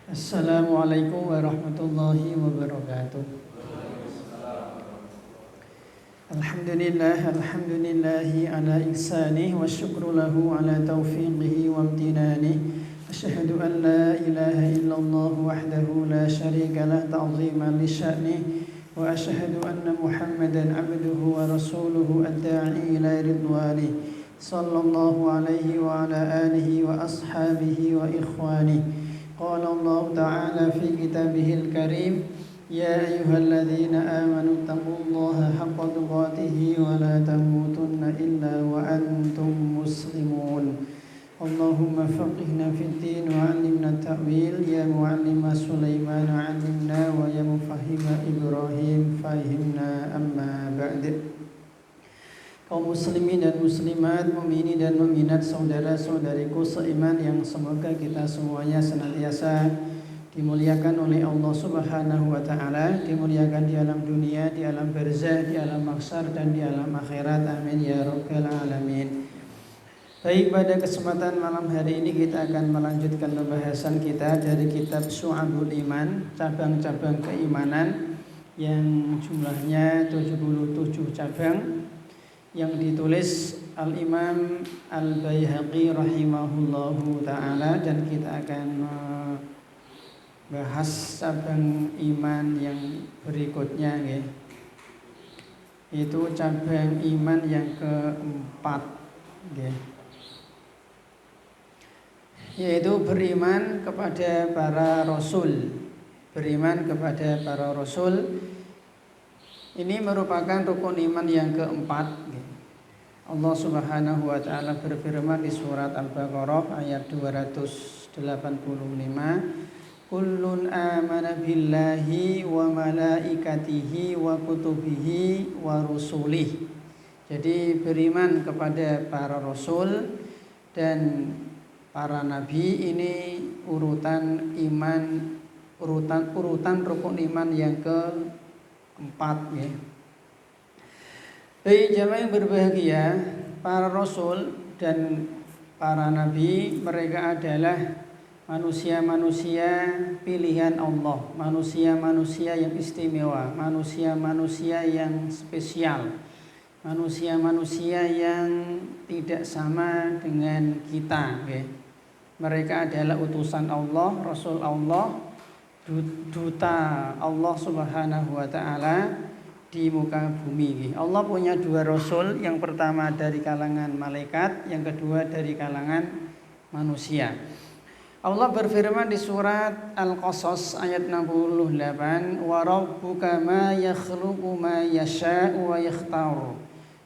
Assalamualaikum warahmatullahi wabarakatuh. Alhamdulillahi ala ihsanih wa syukru lahu ala taufiqihi wa amtinanih. Asyhadu an la ilaha illallah wahdahu la syarika lah ta'ziman li sya'nih. Wa asyhadu anna Muhammadan abduhu wa rasuluhu ad-da'i ila ridwanih. Sallallahu alaihi wa ala alihi wa ashabihi wa ikhwanih. Qala Allah Ta'ala fi kitabihil karim, ya ayyuhalladzina amanu taqullaha haqqa tuqatih wa la tamutunna illa wa antum muslimun. Allahumma faqihna fid din wa 'allimna ta'wil, ya mu'allima Sulaiman 'allimna wa ya mufahhima Ibrahim fahimna, amma ba'd. Kaum muslimin dan muslimat, mukminin dan mukminat, saudara-saudariku seiman yang semoga kita semuanya senantiasa dimuliakan oleh Allah Subhanahu wa taala, dimuliakan di alam dunia, di alam barzah, di alam mahsyar dan di alam akhirat. Amin ya rabbal alamin. Baik, pada kesempatan malam hari ini kita akan melanjutkan pembahasan kita dari kitab Syu'abul Iman, cabang-cabang keimanan yang jumlahnya 77 cabang, yang ditulis Al-Imam Al-Baihaqi rahimahullahu ta'ala, dan kita akan bahas cabang iman yang berikutnya ya. Itu cabang iman yang keempat ya. Yaitu beriman kepada para rasul. Beriman kepada para rasul ini merupakan rukun iman yang keempat. Allah Subhanahu wa taala berfirman di surat Al-Baqarah ayat 285, kullun amana billahi wa malaikatihi wa kutubihi wa rusulih. Jadi beriman kepada para rasul dan para nabi ini urutan iman, urutan rukun iman yang keempat ya. Baik jamaah yang berbahagia, para rasul dan para nabi mereka adalah manusia-manusia pilihan Allah, manusia-manusia yang istimewa, manusia-manusia yang spesial, manusia-manusia yang tidak sama dengan kita ya. Mereka adalah utusan Allah, rasul Allah, duta Allah Subhanahu wa taala di muka bumi. Allah punya dua rasul, yang pertama dari kalangan malaikat, yang kedua dari kalangan manusia. Allah berfirman di surat Al-Qasas ayat 68, wa rabbuka ma yakhluqu ma yasha'u wa yakhtar.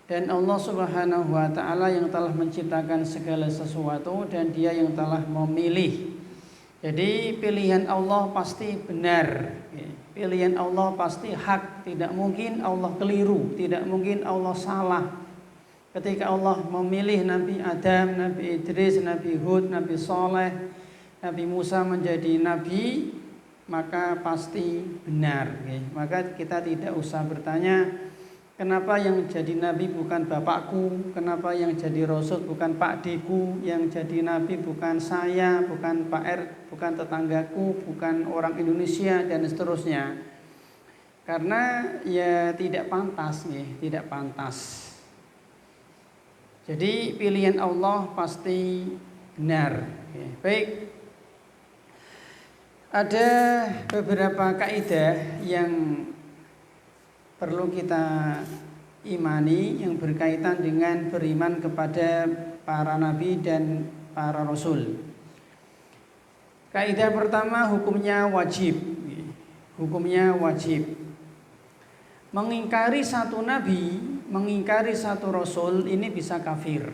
Dan Allah Subhanahu wa taala yang telah menciptakan segala sesuatu dan Dia yang telah memilih. Jadi pilihan Allah pasti benar. Pilihan Allah pasti hak, tidak mungkin Allah keliru, tidak mungkin Allah salah. Ketika Allah memilih Nabi Adam, Nabi Idris, Nabi Hud, Nabi Saleh, Nabi Musa menjadi nabi, maka pasti benar. Maka kita tidak usah bertanya, kenapa yang jadi nabi bukan bapakku, kenapa yang jadi rasul bukan Pak Deku, yang jadi nabi bukan saya, bukan Pak R, bukan tetanggaku, bukan orang Indonesia, dan seterusnya. Karena ya tidak pantas nih, tidak pantas. Jadi pilihan Allah pasti benar. Baik, ada beberapa kaidah yang perlu kita imani yang berkaitan dengan beriman kepada para nabi dan para rasul. Kaidah pertama, hukumnya wajib. Hukumnya wajib. Mengingkari satu nabi, mengingkari satu rasul ini bisa kafir.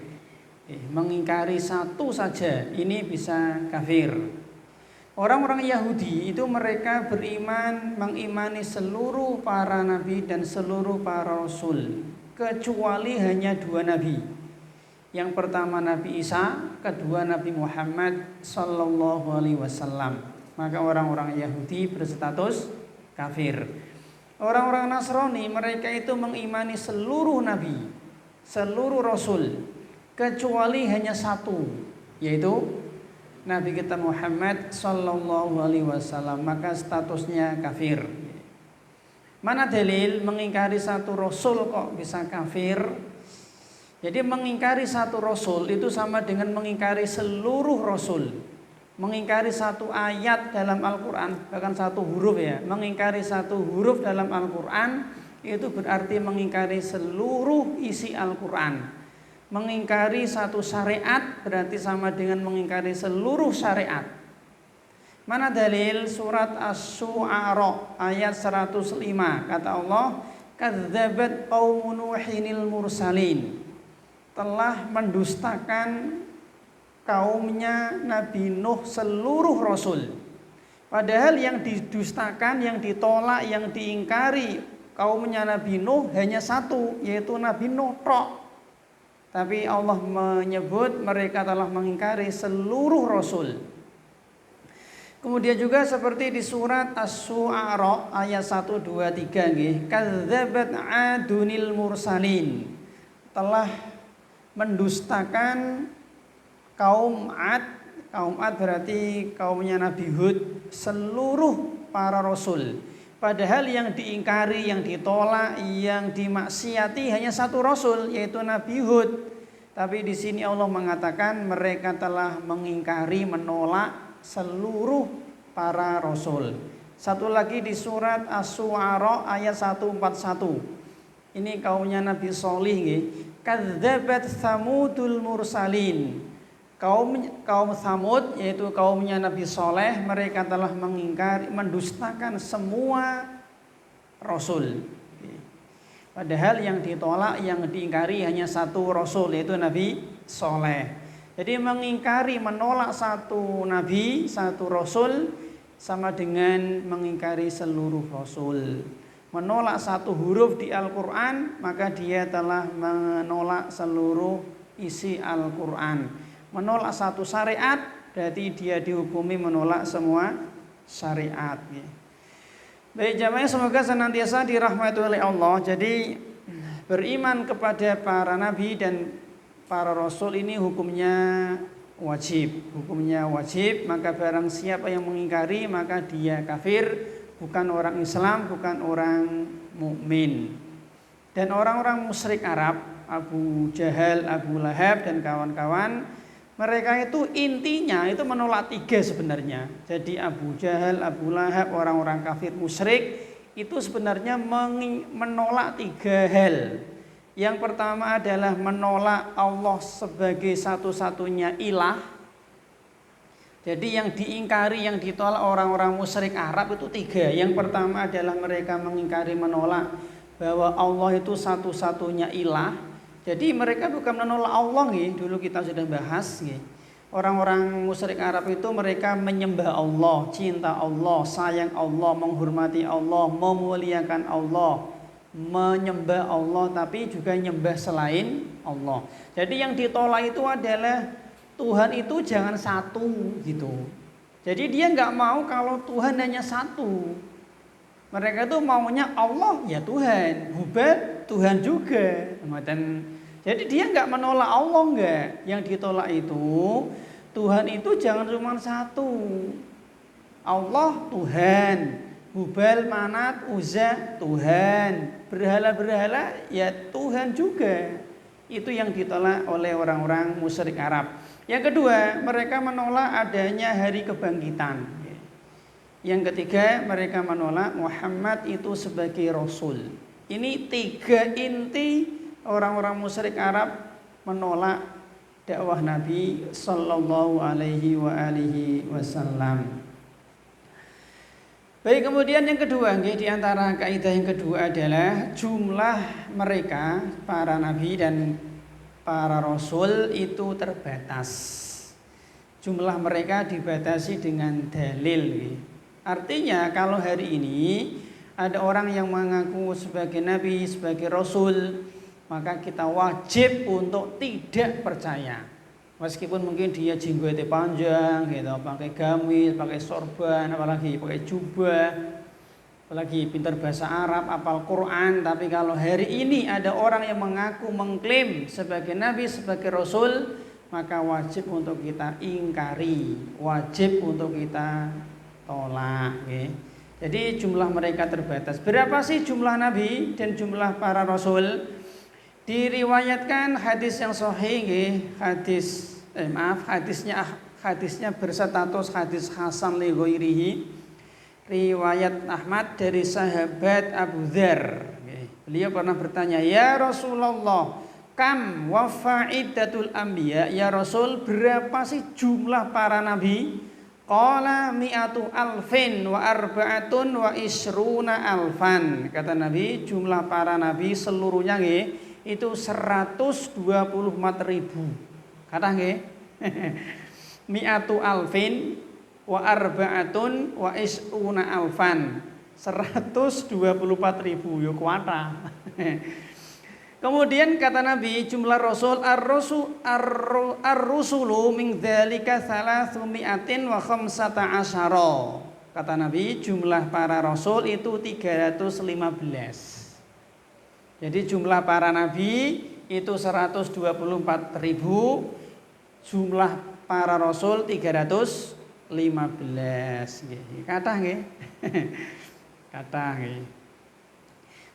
Mengingkari satu saja ini bisa kafir. Orang-orang Yahudi itu mereka beriman, mengimani seluruh para nabi dan seluruh para rasul, kecuali hanya dua nabi. Yang pertama Nabi Isa, kedua Nabi Muhammad sallallahu alaihi wasallam. Maka orang-orang Yahudi berstatus kafir. Orang-orang Nasrani mereka itu mengimani seluruh nabi, seluruh rasul, kecuali hanya satu, yaitu Nabi kita Muhammad sallallahu alaihi wasallam, maka statusnya kafir. Mana dalil mengingkari satu rasul kok bisa kafir? Jadi mengingkari satu rasul itu sama dengan mengingkari seluruh rasul. Mengingkari satu ayat dalam Al-Quran, bahkan satu huruf ya. Mengingkari satu huruf dalam Al-Quran itu berarti mengingkari seluruh isi Al-Quran. Mengingkari satu syariat berarti sama dengan mengingkari seluruh syariat. Mana dalil? Surat Asy-Syu'ara ayat 105. Kata Allah, kadzdzabat qaumun nuhinil mursalin. Telah mendustakan kaumnya Nabi Nuh seluruh rasul. Padahal yang didustakan, yang ditolak, yang diingkari kaumnya Nabi Nuh hanya satu, yaitu Nabi Nuh tok. Tapi Allah menyebut mereka telah mengingkari seluruh rasul. Kemudian juga seperti di surat Asy-Syu'ara ayat 1, 2, 3 nggih, kadzdzabat 'adunil mursalin. Telah mendustakan kaum Ad berarti kaumnya Nabi Hud, seluruh para rasul. Padahal yang diingkari, yang ditolak, yang dimaksiati hanya satu rasul, yaitu Nabi Hud. Tapi di sini Allah mengatakan mereka telah mengingkari, menolak seluruh para rasul. Satu lagi di surat Asy-Syu'ara ayat 141. Ini kaumnya Nabi Shalih nggih. Kadzdzabat Tsamudul mursalin. Kaum Tsamud yaitu kaumnya Nabi Shaleh, mereka telah mengingkari, mendustakan semua rasul. Padahal yang ditolak, yang diingkari hanya satu rasul, yaitu Nabi Shaleh. Jadi mengingkari, menolak satu nabi, satu rasul sama dengan mengingkari seluruh rasul. Menolak satu huruf di Al-Quran, maka dia telah menolak seluruh isi Al-Quran. Menolak satu syariat berarti dia dihukumi menolak semua syariat. Baik jamaah, semoga senantiasa dirahmati oleh Allah. Jadi beriman kepada para nabi dan para rasul ini hukumnya wajib. Hukumnya wajib, maka barang siapa yang mengingkari maka dia kafir, bukan orang Islam, bukan orang mukmin. Dan orang-orang musyrik Arab, Abu Jahal, Abu Lahab dan kawan-kawan, mereka itu intinya itu menolak tiga sebenarnya. Jadi Abu Jahal, Abu Lahab, orang-orang kafir musyrik itu sebenarnya menolak tiga hal. Yang pertama adalah menolak Allah sebagai satu-satunya ilah. Jadi yang diingkari, yang ditolak orang-orang musyrik Arab itu tiga. Yang pertama adalah mereka mengingkari, menolak bahwa Allah itu satu-satunya ilah. Jadi mereka bukan menolak Allah nih, dulu kita sudah bahas nih. Orang-orang musyrik Arab itu mereka menyembah Allah, cinta Allah, sayang Allah, menghormati Allah, memuliakan Allah, menyembah Allah, tapi juga menyembah selain Allah. Jadi yang ditolak itu adalah Tuhan itu jangan satu gitu. Jadi dia nggak mau kalau Tuhan hanya satu. Mereka tuh maunya Allah ya Tuhan, Hubal Tuhan juga. Dan jadi dia nggak menolak Allah nggak. Yang ditolak itu Tuhan itu jangan cuma satu. Allah Tuhan, Hubal, Manat, Uzza Tuhan, berhala-berhala ya Tuhan juga. Itu yang ditolak oleh orang-orang musyrik Arab. Yang kedua, mereka menolak adanya hari kebangkitan. Yang ketiga, mereka menolak Muhammad itu sebagai Rasul. Ini tiga inti orang-orang musyrik Arab menolak dakwah Nabi Sallallahu Alaihi Wasallam. Baik, kemudian yang kedua, di antara kaidah yang kedua adalah jumlah mereka para nabi dan para rasul itu terbatas. Jumlah mereka dibatasi dengan dalil. Artinya kalau hari ini ada orang yang mengaku sebagai nabi, sebagai rasul, maka kita wajib untuk tidak percaya. Meskipun mungkin dia jenggotnya panjang, gitu, pakai gamis, pakai sorban, apalagi pakai jubah, apalagi pintar bahasa Arab, hafal Quran. Tapi kalau hari ini ada orang yang mengaku mengklaim sebagai nabi, sebagai rasul, maka wajib untuk kita ingkari, wajib untuk kita tolak. Jadi jumlah mereka terbatas. Berapa sih jumlah nabi dan jumlah para rasul? Diriwayatkan hadis yang sahih, hadisnya berstatus hadis hasan li ghairihi. Riwayat Ahmad dari sahabat Abu Dzar. Beliau pernah bertanya, "Ya Rasulullah, kam wa fa'idatul anbiya?" Ya Rasul, berapa sih jumlah para nabi? Qala mi'atu alfin wa arba'atun wa isruna alfan. Kata Nabi, jumlah para nabi seluruhnya itu 124.000. Kata nggih? Mi'atu alfin wa arba'atun wa isruna alfan. 124.000 yo kuwata. Kemudian kata Nabi, jumlah rasul ar-rusulu min dzalika 315. Kata Nabi, jumlah para rasul itu 315. Jadi jumlah para nabi itu 124.000, jumlah para rasul 315. Kathah nggih. Kathah nggih.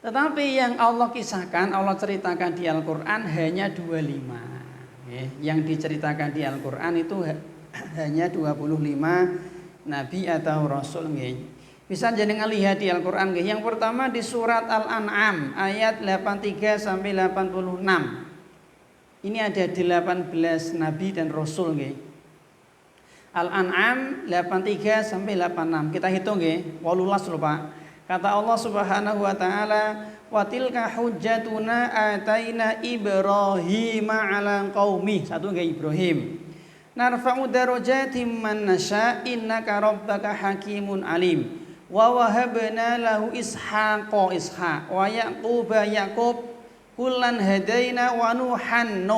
Tetapi yang Allah kisahkan, Allah ceritakan di Al-Quran hanya 25. Yang diceritakan di Al-Quran itu hanya 25 nabi atau rasul. Bisa jenengan lihat di Al-Quran. Yang pertama di surat Al-An'am ayat 83 sampai 86. Ini ada 18 nabi dan rasul. Al-An'am 83 sampai 86. Kita hitung 18 lho Pak. Kata Allah Subhanahu wa taala, "Wa tilka hujjatuna ataina Ibrahim 'ala qaumi." Satu nggih Ibrahim. "Narfa'u darajatim man nasya, innaka rabbaka hakimun alim." Wa wahabna lahu ishaq wa yaqub kullan hadaina wa nuhan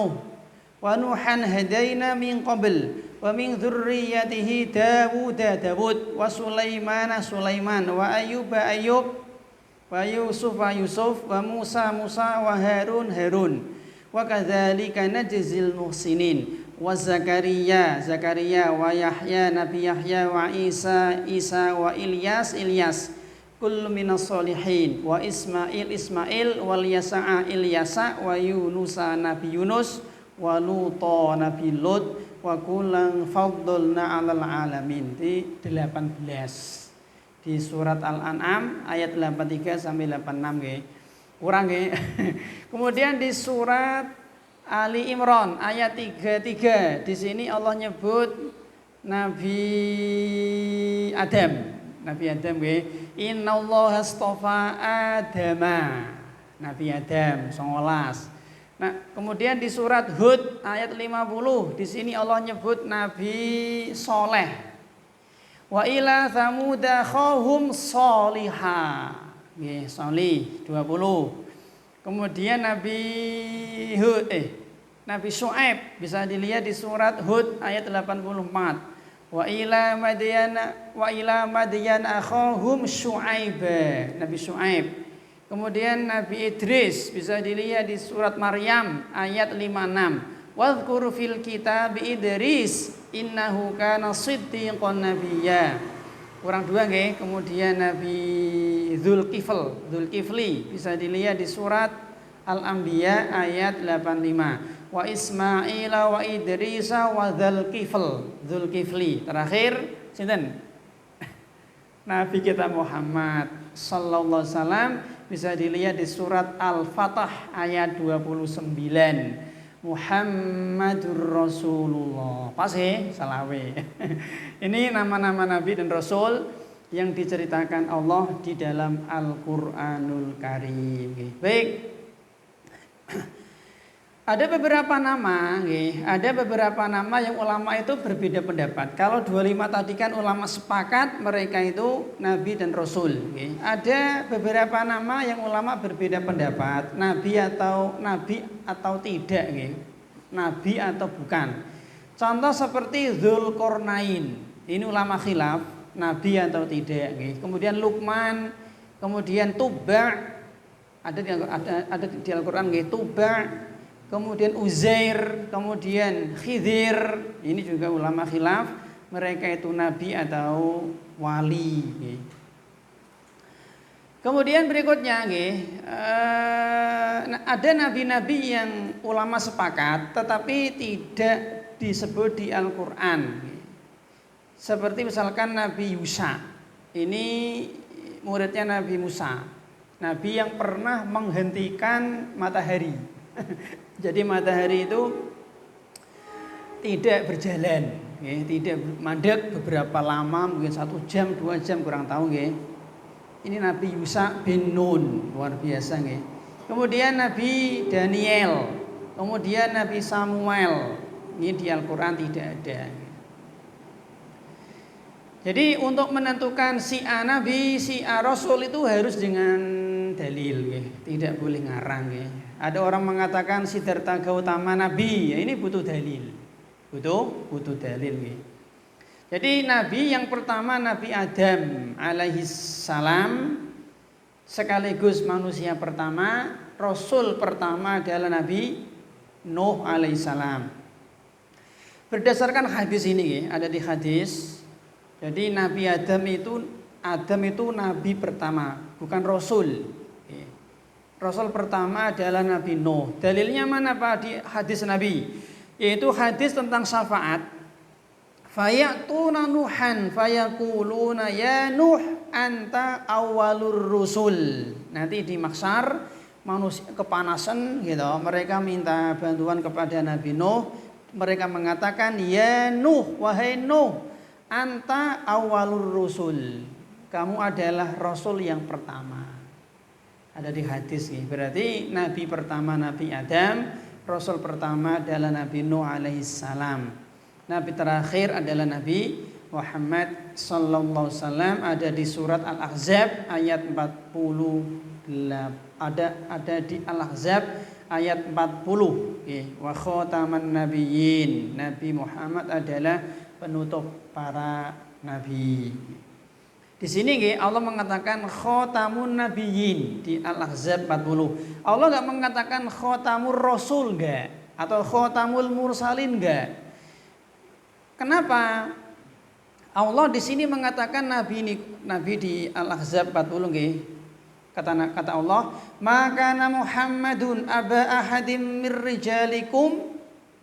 hadaina min qabl wa min dzurriyyatihi Dawud wa Sulaiman wa Ayyub wa Yusuf wa Musa wa Harun wa kadzalika najzil muhsinin wa Zakaria wa Yahya Nabi Yahya wa Isa wa Ilyas kullu minas solihin wa Ismail wal Yasa'a Ilyasa wa Yunusa Nabi Yunus wa Luta Nabi Lut wa kullan faddalna 'alal alamin. Di 18 di surat Al-An'am ayat 83 sampai 86 nggih. Kurang nggih. Kemudian di surat Ali Imran ayat 33 di sini Allah nyebut Nabi Adam nggih. Innallaha astafa Adama. Nabi Adam 19. Nah, kemudian di surat Hud ayat 50 di sini Allah nyebut Nabi Soleh. Wa ila Tsamuda khahum Shaliha. Nggih, Shalih 20. Kemudian Nabi Syuaib bisa dilihat di surat Hud ayat 84. Wa ila Madyan akhahum Syuaib. Nabi Syuaib. Kemudian Nabi Idris bisa dilihat di surat Maryam ayat 56. Wadhkur fil kitab Idris innahu kana siddiqan nabiyya. Kurang dua nggih. Kemudian Nabi Dzulkifli bisa dilihat di surat Al-Anbiya ayat 85. Wa Ismail wa Idrisa wa Dzulkifli. Terakhir sinten? Nabi kita Muhammad sallallahu alaihi wasallam bisa dilihat di surat Al-Fatah ayat 29. Muhammadur Rasulullah. Pas salawe. Ini nama-nama nabi dan rasul yang diceritakan Allah di dalam Al-Qur'anul Karim. Baik. Ada beberapa nama yang ulama itu berbeda pendapat. Kalau 25 tadi kan ulama sepakat mereka itu nabi dan rasul. Ada beberapa nama yang ulama berbeda pendapat, nabi atau tidak, nabi atau bukan. Contoh seperti Dzulqarnain, ini ulama khilaf, nabi atau tidak. Kemudian Luqman, kemudian Tuba, ada di Al-Quran Tuba. kemudian Uzair, kemudian Khidir. Ini juga ulama khilaf mereka itu nabi atau wali. Kemudian berikutnya ada nabi-nabi yang ulama sepakat tetapi tidak disebut di Al-Qur'an. Seperti misalkan Nabi Yusa. Ini muridnya Nabi Musa. Nabi yang pernah menghentikan matahari. Jadi matahari itu tidak berjalan, tidak mandek beberapa lama, mungkin 1 jam, 2 jam kurang tahu. Ini Nabi Yusa bin Nun, luar biasa. Kemudian Nabi Daniel, kemudian Nabi Samuel. Ini di Al-Quran tidak ada. Jadi untuk menentukan si A Nabi, si A Rasul itu harus dengan dalil, tidak boleh ngarang. Ada orang mengatakan Siddhartha Gautama Nabi, ya ini butuh dalil, butuh dalil. Jadi Nabi yang pertama Nabi Adam alaihi salam, sekaligus manusia pertama. Rasul pertama adalah Nabi Nuh alaihi salam. Berdasarkan hadis ini, ada di hadis. Jadi Nabi Adam itu nabi pertama, bukan rasul. Rasul pertama adalah Nabi Nuh. Dalilnya mana Pak di hadis Nabi? Yaitu hadis tentang syafaat. Fayatuna Nuhan fayaquluna ya Nuh anta awwalur rusul. Nanti di mahsyar manusia kepanasan gitu. Mereka minta bantuan kepada Nabi Nuh. Mereka mengatakan ya Nuh, wahai Nuh, anta awwalur rusul. Kamu adalah rasul yang pertama. Ada di hadis berarti nabi pertama Nabi Adam, rasul pertama adalah Nabi Nuh alaihi salam. Nabi terakhir adalah Nabi Muhammad sallallahu alaihi wasallam, ada di surat Al-Ahzab ayat 48. Ada di Al-Ahzab ayat 40. Wa khataman nabiyyin. Nabi Muhammad adalah penutup para nabi. Di sini Allah mengatakan khatamun nabiyyin di Al-Ahzab 40. Allah enggak mengatakan khatamur rasul enggak atau khatamul mursalin enggak. Kenapa? Allah di sini mengatakan nabi di Al-Ahzab 40 nggih. Kata Allah, "Maka Muhammadun aba ahadim mir rijalikum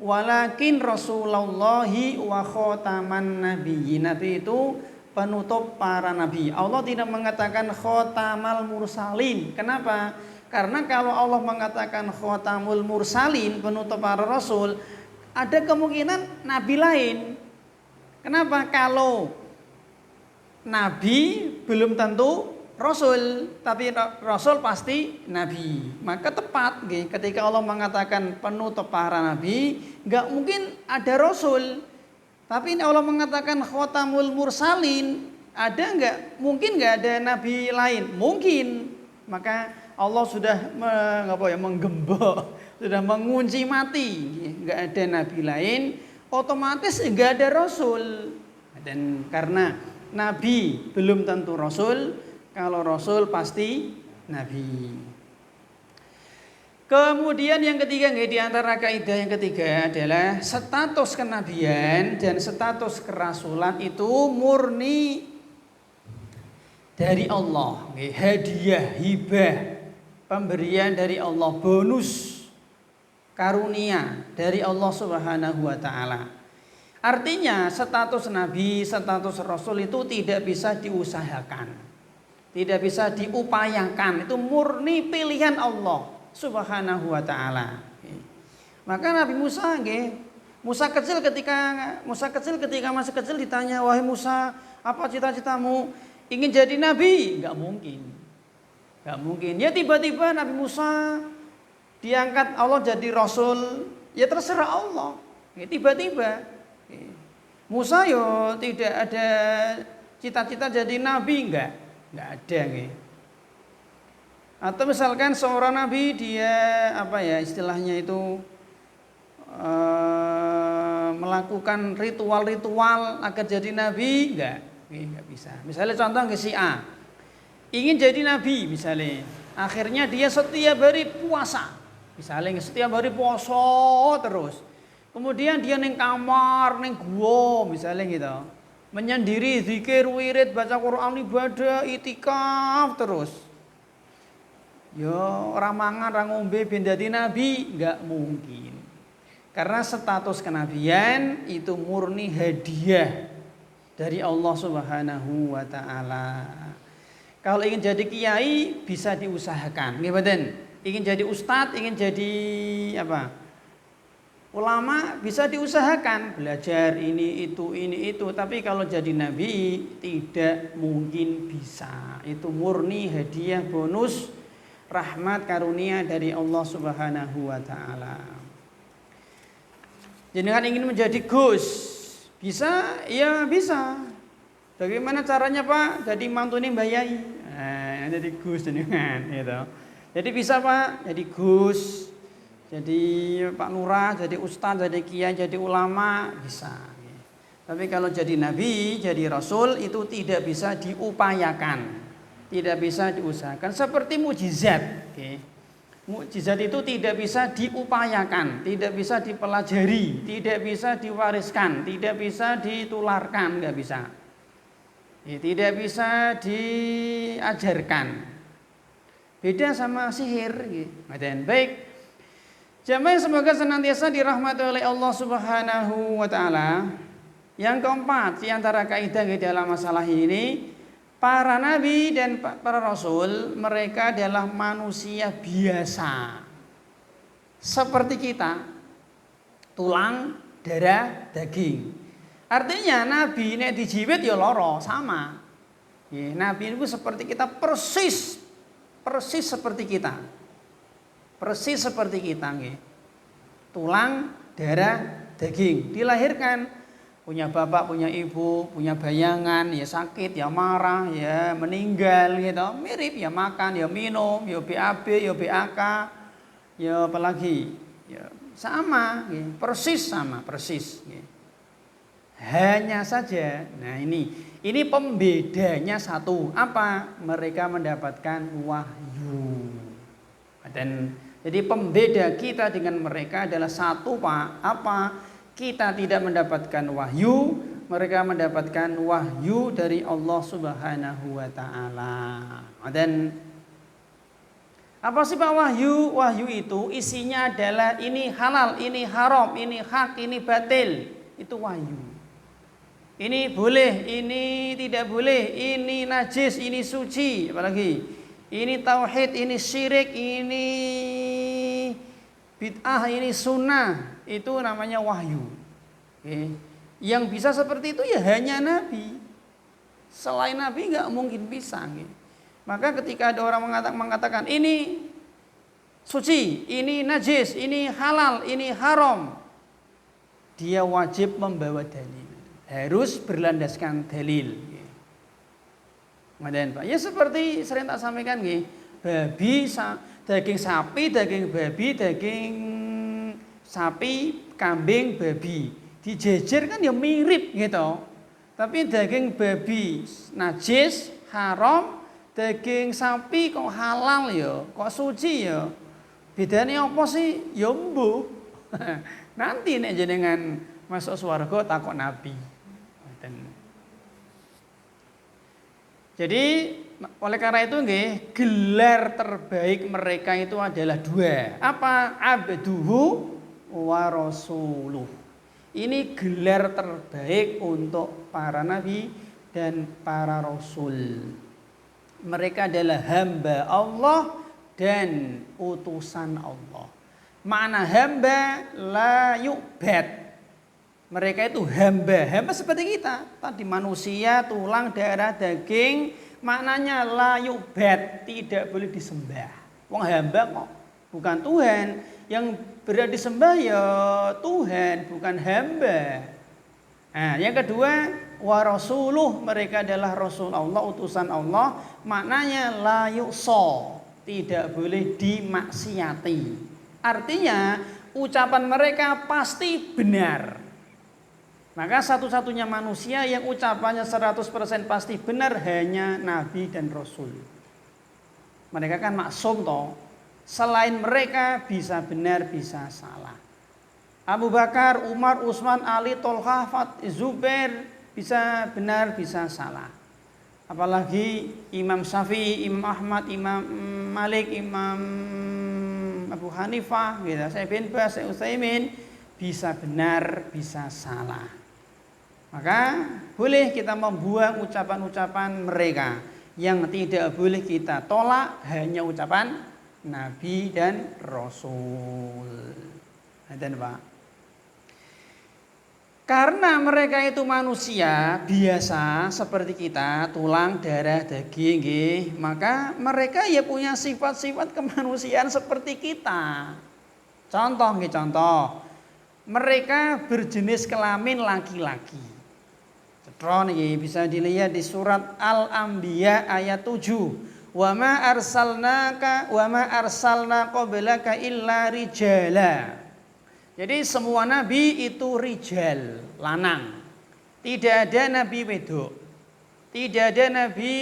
walakin rasulullahi wa khataman nabiyyin." Nabi itu penutup para nabi. Allah tidak mengatakan khatamal mursalin. Kenapa? Karena kalau Allah mengatakan khatamul mursalin, penutup para rasul, ada kemungkinan nabi lain. Kenapa? Kalau nabi belum tentu rasul, tapi rasul pasti nabi. Maka tepat ketika Allah mengatakan penutup para nabi, enggak mungkin ada rasul. Tapi ini Allah mengatakan khatamul mursalin, ada enggak? Mungkin enggak ada nabi lain? Mungkin. Maka Allah sudah menggembok, sudah mengunci mati. Enggak ada nabi lain, otomatis enggak ada rasul. Dan karena nabi belum tentu rasul, kalau rasul pasti nabi. Kemudian yang ketiga, di antara kaidah yang ketiga adalah status kenabian dan status kerasulan itu murni dari Allah. Hadiah, hibah, pemberian dari Allah, bonus, karunia dari Allah Subhanahu wa Ta'ala. Artinya status nabi, status rasul itu tidak bisa diusahakan, tidak bisa diupayakan. Itu murni pilihan Allah Subhanahu wa Ta'ala. Maka Nabi Musa Musa kecil ketika masih kecil ditanya, "Wahai Musa, apa cita-citamu? Ingin jadi nabi?" Enggak mungkin. Ya tiba-tiba Nabi Musa diangkat Allah jadi rasul, ya terserah Allah. Tiba-tiba Musa tidak ada cita-cita jadi nabi, enggak ada. Atau misalkan seorang nabi dia istilahnya itu melakukan ritual-ritual agar jadi nabi, enggak bisa. Misalnya contoh si A ingin jadi nabi misalnya, akhirnya dia setiap hari puasa. Misalnya setiap hari poso terus. Kemudian dia neng kamar, neng gua misalnya gitu. Menyendiri, zikir, wirid, baca Quran, ibadah, itikaf terus. Yo orang mangan, orang ngombe ben dadi nabi, enggak mungkin. Karena status kenabian itu murni hadiah dari Allah Subhanahu wa taala. Kalau ingin jadi kiai bisa diusahakan, nggih mboten? Ingin jadi ustadz, ingin jadi apa? Ulama bisa diusahakan, belajar ini itu, tapi kalau jadi nabi tidak mungkin bisa. Itu murni hadiah bonus rahmat karunia dari Allah Subhanahu wa taala. Jenengan ingin menjadi Gus, bisa? Ya bisa. Bagaimana caranya Pak? Jadi mantune Mbah Yai. Nah, jadi Gus jenengan gitu. Jadi bisa Pak, jadi Gus, jadi Pak Lurah, jadi Ustadz, jadi Kiai, jadi ulama, bisa. Tapi kalau jadi Nabi, jadi Rasul itu tidak bisa diupayakan, tidak bisa diusahakan. Seperti mukjizat. Mukjizat itu tidak bisa diupayakan, tidak bisa dipelajari, tidak bisa diwariskan, tidak bisa ditularkan, nggak bisa. Tidak bisa diajarkan. Beda sama sihir. Baik. Jamaah semoga senantiasa dirahmati oleh Allah Subhanahu wa taala. Yang keempat, di antara kaidah di dalam masalah ini, para nabi dan para rasul mereka adalah manusia biasa. Seperti kita. Tulang, darah, daging. Artinya nabi nek dijiwit ya lara, sama. Nabi itu seperti kita persis seperti kita. Persis seperti kita nggih. Tulang, darah, daging. Dilahirkan punya bapak, punya ibu, punya bayangan, ya sakit, ya marah, ya meninggal gitu. Mirip ya makan, ya minum, ya BAB, ya BAK, ya apalagi. Ya sama, nggih. Persis sama, persis nggih. Hanya saja, nah ini pembedanya satu. Apa? Mereka mendapatkan wahyu. Dan jadi pembeda kita dengan mereka adalah satu Pak. Apa? Kita tidak mendapatkan wahyu, mereka mendapatkan wahyu dari Allah Subhanahu wa taala. Dan apa sih Pak wahyu? Wahyu itu isinya adalah ini halal, ini haram, ini hak, ini batil. Itu wahyu. Ini boleh, ini tidak boleh, ini najis, ini suci, apalagi ini tauhid, ini syirik, ini bid'ah, ini sunnah. Itu namanya wahyu. Yang bisa seperti itu ya hanya Nabi. Selain Nabi nggak mungkin bisa. Maka ketika ada orang mengatakan ini suci, ini najis, ini halal, ini haram, dia wajib membawa dalil. Harus berlandaskan dalil. Pak. Ya seperti sering tak sampaikan nggih, babi, daging sapi, daging babi, daging sapi, kambing, babi. Dijejer kan ya mirip gitu. Tapi daging babi najis, haram, daging sapi kok halal ya, kok suci ya. Bedanya apa sih? Ya mbuh. Nanti nek jenengan masuk swarga takok Nabi. Jadi oleh karena itu nggih, gelar terbaik mereka itu adalah dua. Apa? Abduhu wa rasuluh. Ini gelar terbaik untuk para nabi dan para rasul. Mereka adalah hamba Allah dan utusan Allah. Makna hamba la yu'bad. Mereka itu hamba seperti kita. Tadi manusia, tulang, darah, daging. Maknanya la yu'bad, tidak boleh disembah. Wong hamba kok, bukan Tuhan. Yang berada disembah ya Tuhan, bukan hamba. Nah, yang kedua, wa rasuluh, mereka adalah rasul Allah, utusan Allah. Maknanya la yu'sa, tidak boleh dimaksiati. Artinya ucapan mereka pasti benar. Maka satu-satunya manusia yang ucapannya 100% pasti benar hanya Nabi dan Rasul. Mereka kan maksum toh. Selain mereka bisa benar, bisa salah. Abu Bakar, Umar, Utsman, Ali, Tolha, Zubair bisa benar, bisa salah. Apalagi Imam Syafi'i, Imam Ahmad, Imam Malik, Imam Abu Hanifah, gitu. Syekh bin Baz, Syekh Utsaimin bisa benar, bisa salah. Maka boleh kita membuang ucapan-ucapan mereka. Yang tidak boleh kita tolak hanya ucapan Nabi dan Rasul. Dan Pak, karena mereka itu manusia biasa seperti kita, tulang, darah, daging, maka mereka ya punya sifat-sifat kemanusiaan seperti kita. Contoh, mereka berjenis kelamin laki-laki. Cetron ini bisa dilihat di surat Al-Anbiya ayat 7. Wa ma arsalna qablaka illa rijala. Jadi semua nabi itu rijal, lanang. Tidak ada nabi wedok. Tidak ada nabi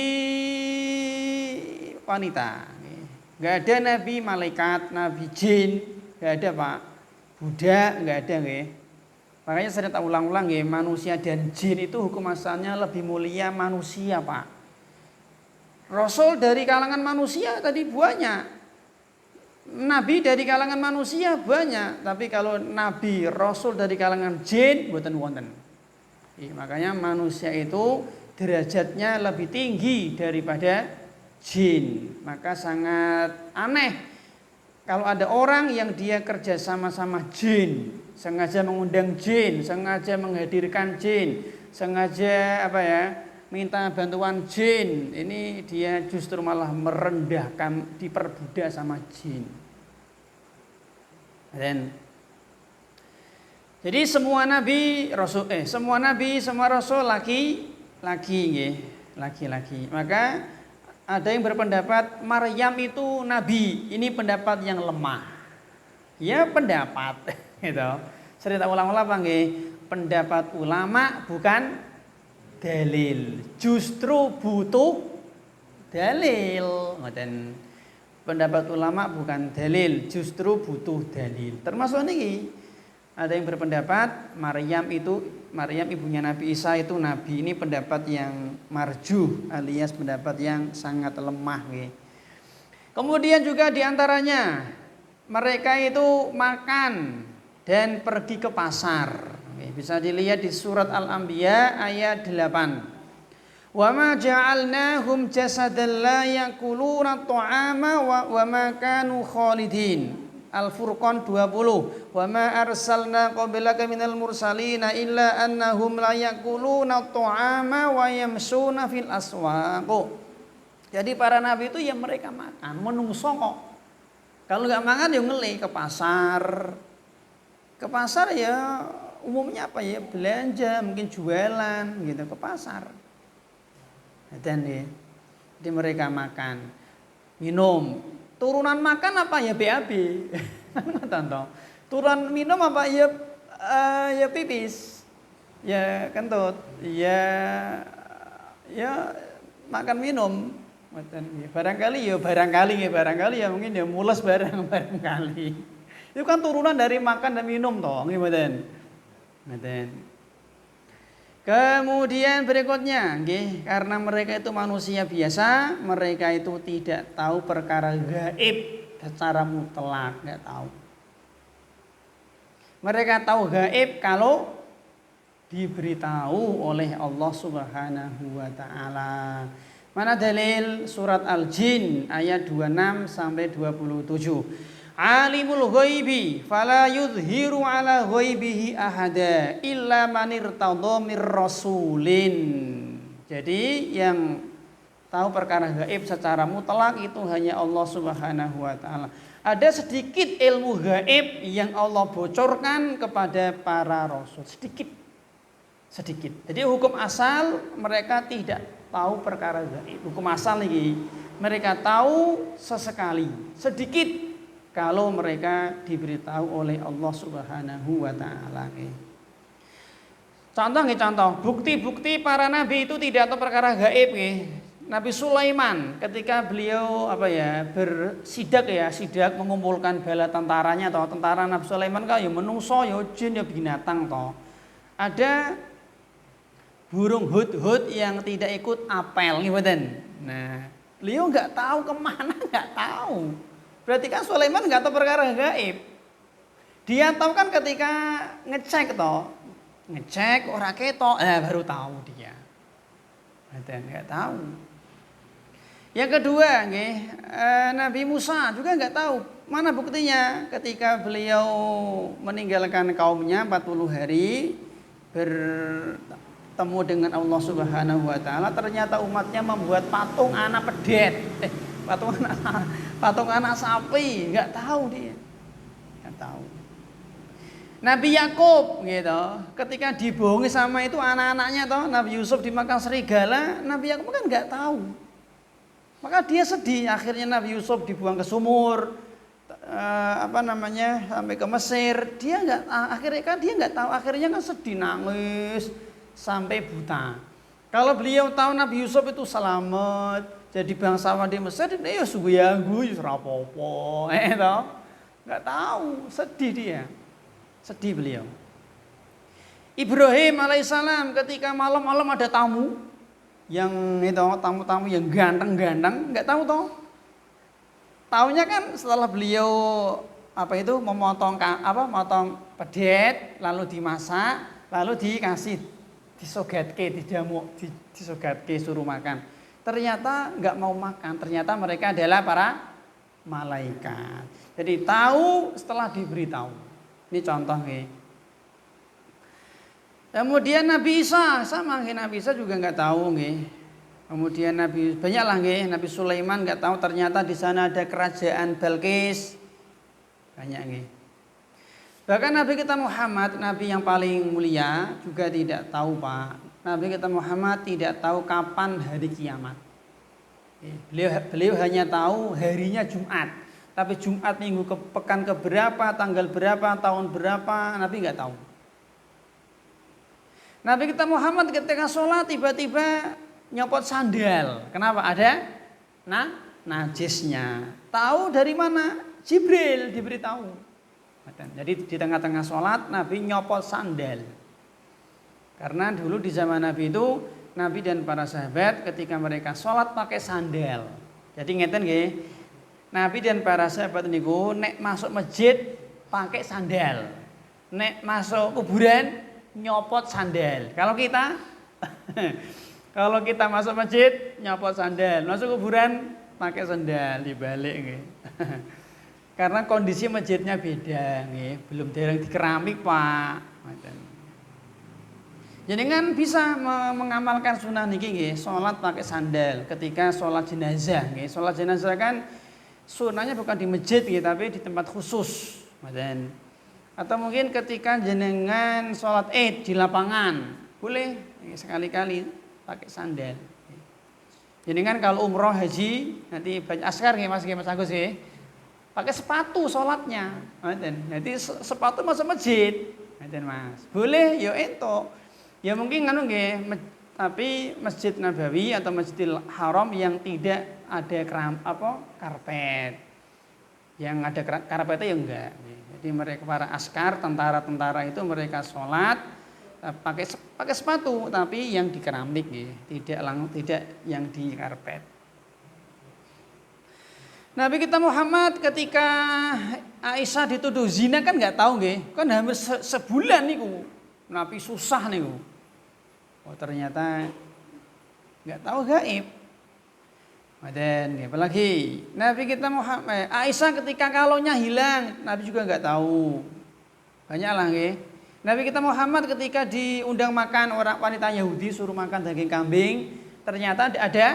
wanita. Enggak ada nabi malaikat, nabi jin, enggak ada, Pak. Budak enggak ada nggih. Makanya saya tak ulang-ulang nggih, manusia dan jin itu hukum asalnya lebih mulia manusia, Pak. Rasul dari kalangan manusia tadi banyak. Nabi dari kalangan manusia banyak, tapi kalau nabi rasul dari kalangan jin mboten wonten. Makanya manusia itu derajatnya lebih tinggi daripada jin. Maka sangat aneh kalau ada orang yang dia kerja sama jin, sengaja mengundang jin, sengaja menghadirkan jin, sengaja minta bantuan jin, ini dia justru malah merendahkan, diperbudak sama jin. Jadi semua nabi, semua rasul laki-laki. Maka ada yang berpendapat Maryam itu nabi. Ini pendapat yang lemah. Ya pendapat, gitu. Cerita ulama-ulama nggih, pendapat ulama bukan dalil, justru butuh dalil. Dan pendapat ulama bukan dalil, justru butuh dalil. Termasuk niki ada yang berpendapat Maryam ibunya Nabi Isa itu nabi. Ini pendapat yang marjuh alias pendapat yang sangat lemah. Kemudian juga diantaranya mereka itu makan dan pergi ke pasar. Bisa dilihat di surat Al-Anbiya ayat 8. Wa ma ja'alnahum jasadan la yakuluna ta'ama wa ma kanu khalidin. Al-Furqan 20. Wa ma arsalna qablaka minal mursalina illa annahum la yakuluna ta'ama wa yamsuna fil aswaq. Jadi para nabi itu ya mereka makan, menungso kok. Kalau enggak makan ya ngeli ke pasar. Ke pasar ya umumnya apa ya, belanja, mungkin jualan gitu ke pasar. Dan jadi mereka makan, minum. Turunan makan apa ya BAB. Turunan minum apa ya pipis. Ya kentut. Ya makan minum. Barangkali ya mungkin ya mules barangkali. Itu kan turunan dari makan dan minum toh, ngeten. Kemudian berikutnya, karena mereka itu manusia biasa, mereka itu tidak tahu perkara gaib secara mutlak, nggak tahu. Mereka tahu gaib kalau diberitahu oleh Allah Subhanahu wa taala. Mana dalil? Surat Al-Jin ayat 26 sampai 27. Alimul ghaibi fala yudhiru ala ghaibihi ahada illa man irtadha mir rasulin. Jadi yang tahu perkara gaib secara mutlak itu hanya Allah Subhanahu wa taala. Ada sedikit ilmu gaib yang Allah bocorkan kepada para rasul, sedikit. Jadi hukum asal mereka tidak tahu perkara gaib. Hukum asal lagi mereka tahu sesekali, sedikit kalau mereka diberitahu oleh Allah Subhanahu wa taala. Contoh, bukti-bukti para nabi itu tidak tahu perkara gaib. Nabi Sulaiman ketika beliau sidak mengumpulkan bala tentaranya toh, tentara Nabi Sulaiman kan ya menungso ya jin ya binatang toh. Ada burung hud-hud yang tidak ikut apel ngeten. Nah, beliau nggak tahu kemana, nggak tahu. Berarti kan Sulaiman nggak tahu perkara gaib. Dia tahu kan ketika ngecek orang ketok, baru tahu dia. Nggak tahu. Yang kedua, Nabi Musa juga nggak tahu mana buktinya ketika beliau meninggalkan kaumnya 40 hari bertemu dengan Allah Subhanahu Wa Taala. Ternyata umatnya membuat patung anak pedet, patung anak sapi, nggak tahu dia, nggak tahu. Nabi Yakub gitu, ketika dibohongi sama itu anak-anaknya toh, Nabi Yusuf dimakan serigala, Nabi Yakub kan nggak tahu. Maka dia sedih, akhirnya Nabi Yusuf dibuang ke sumur, sampai ke Mesir. Dia nggak tahu, akhirnya kan sedih, nangis sampai buta. Kalau beliau tahu Nabi Yusuf itu selamat, jadi bangsawan di Mesir, dia rapopo, nggak tahu, sedih dia, sedih beliau. Ibrahim alaihissalam ketika malam-malam ada tamu. Yang itu tamu-tamu yang ganteng-ganteng, nggak tahu toh. Taunya kan setelah beliau memotong pedet, lalu dimasak, lalu disogatke, disogatke suruh makan. Ternyata nggak mau makan, ternyata mereka adalah para malaikat. Jadi tahu setelah diberitahu. Ini contoh nih. Kemudian Nabi Isa sama Nabi Isa juga nggak tahu nggih. Kemudian Nabi Sulaiman nggak tahu ternyata di sana ada kerajaan Balkis. Banyak nggih. Bahkan Nabi kita Muhammad, Nabi yang paling mulia juga tidak tahu, Pak. Nabi kita Muhammad tidak tahu kapan hari kiamat. Beliau hanya tahu harinya Jumat. Tapi Jumat minggu pekan keberapa, tanggal berapa, tahun berapa, Nabi nggak tahu. Nabi kita Muhammad ketika sholat tiba-tiba nyopot sandal. Kenapa? Ada najisnya. Tahu dari mana? Jibril diberitahu. Jadi di tengah-tengah sholat Nabi nyopot sandal. Karena dulu di zaman Nabi itu Nabi dan para sahabat ketika mereka sholat pakai sandal. Jadi ngeten nggih. Nabi dan para sahabat niku nek masuk masjid pakai sandal. Nek masuk kuburan nyopot sandal. Kalau kita masuk masjid nyopot sandal, masuk kuburan pakai sandal dibalik nggih. Karena kondisi masjidnya beda nggih, belum dereng di keramik, Pak. Jadi kan bisa mengamalkan sunnah niki nggih, salat pakai sandal ketika salat jenazah nggih. Salat jenazah kan sunnahnya bukan di masjid nggih, tapi di tempat khusus. Atau mungkin ketika jenengan sholat Id di lapangan, boleh sekali-kali pakai sandal. Jenengan kalau umroh haji nanti banyak askar ya Mas Agus ya, pakai sepatu sholatnya. Nanti sepatu masuk masjid, Mas. Boleh, yo ento. Ya mungkin tapi Masjid Nabawi atau Masjidil Haram yang tidak ada karpet. Yang ada karpetnya ya enggak. Jadi mereka para askar, tentara-tentara itu mereka sholat pakai sepatu, tapi yang di keramik, tidak yang di karpet. Nabi kita Muhammad ketika Aisyah dituduh zina kan nggak tahu kan hampir sebulan niku Nabi susah niku. Oh ternyata nggak tahu gaib. Dan apalagi Nabi kita Muhammad, Aisyah ketika kalaunya hilang, Nabi juga nggak tahu. Banyaklah nggih. Nabi kita Muhammad ketika diundang makan orang wanita Yahudi suruh makan daging kambing, ternyata ada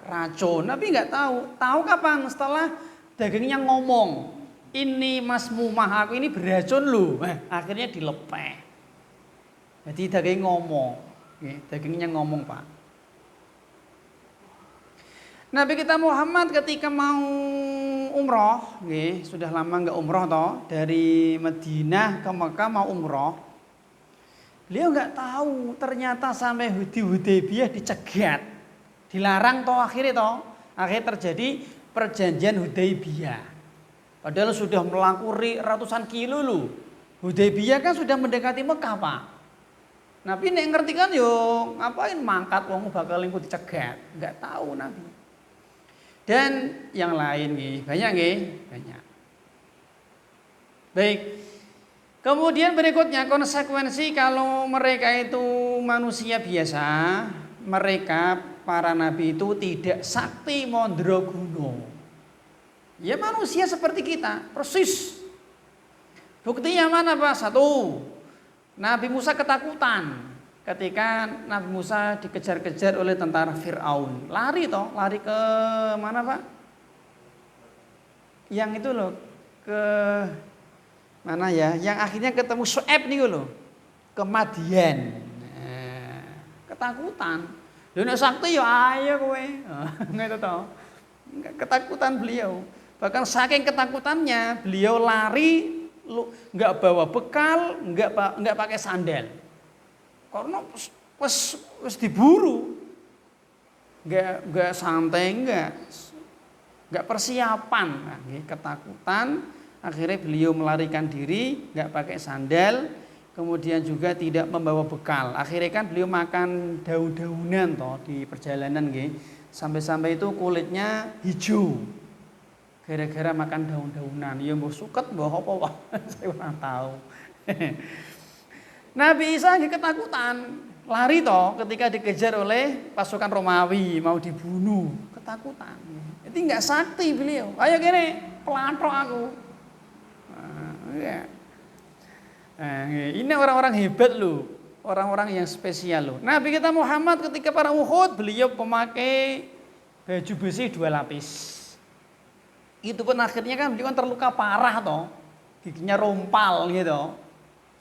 racun. Nabi nggak tahu. Tahu kapan? Setelah dagingnya ngomong, ini Mas Mumah aku ini beracun loh. Akhirnya dilepeh. Jadi daging ngomong, dagingnya ngomong, Pak. Nabi kita Muhammad ketika mau umroh, sudah lama nggak umroh toh, dari Madinah ke Mekah mau umroh. Beliau nggak tahu ternyata sampai di Hudaybiyah dicegat, Dilarang toh akhirnya terjadi perjanjian Hudaybiyah. Padahal sudah melakuri ratusan kilo loh. Hudaybiyah kan sudah mendekati Mekah, Pak. Nabi nek ngerti kan yo ngapain mangkat wong bakal engko dicegat. Enggak tahu Nabi. Dan yang lain nggih, banyak nggih, banyak. Baik. Kemudian berikutnya konsekuensi kalau mereka itu manusia biasa, mereka para nabi itu tidak sakti mandraguna. Ya manusia seperti kita, persis. Buktinya mana Pak? Satu, Nabi Musa ketakutan ketika Nabi Musa dikejar-kejar oleh tentara Fir'aun. Lari ke mana Pak? Yang itu loh, ke mana ya? Yang akhirnya ketemu Syuaib nih loh, ke Madian. Nah, ketakutan. Lha nek sakti ya ayo kowe. Ngono to. Ketakutan beliau. Bahkan saking ketakutannya beliau lari enggak bawa bekal, enggak pakai sandal. Karena wis diburu. Enggak santai, enggak persiapan. Nah, ketakutan, akhirnya beliau melarikan diri, enggak pakai sandal, kemudian juga tidak membawa bekal. Akhirnya kan beliau makan daun-daunan toh di perjalanan nggih. Sampai-sampai itu kulitnya hijau. Gara-gara makan daun-daunan. Ya mbok suket mbok apa wae. Saya ora tahu. Nabi Isa ketakutan, lari toh ketika dikejar oleh pasukan Romawi mau dibunuh, ketakutan. Jadi enggak sakti beliau. Ayo kene, pelantrok aku. Ini orang-orang hebat loh, orang-orang yang spesial loh. Nabi kita Muhammad ketika perang Uhud beliau memakai baju besi 2 lapis. Itu pun akhirnya kan beliau terluka parah toh, giginya rompal gitu,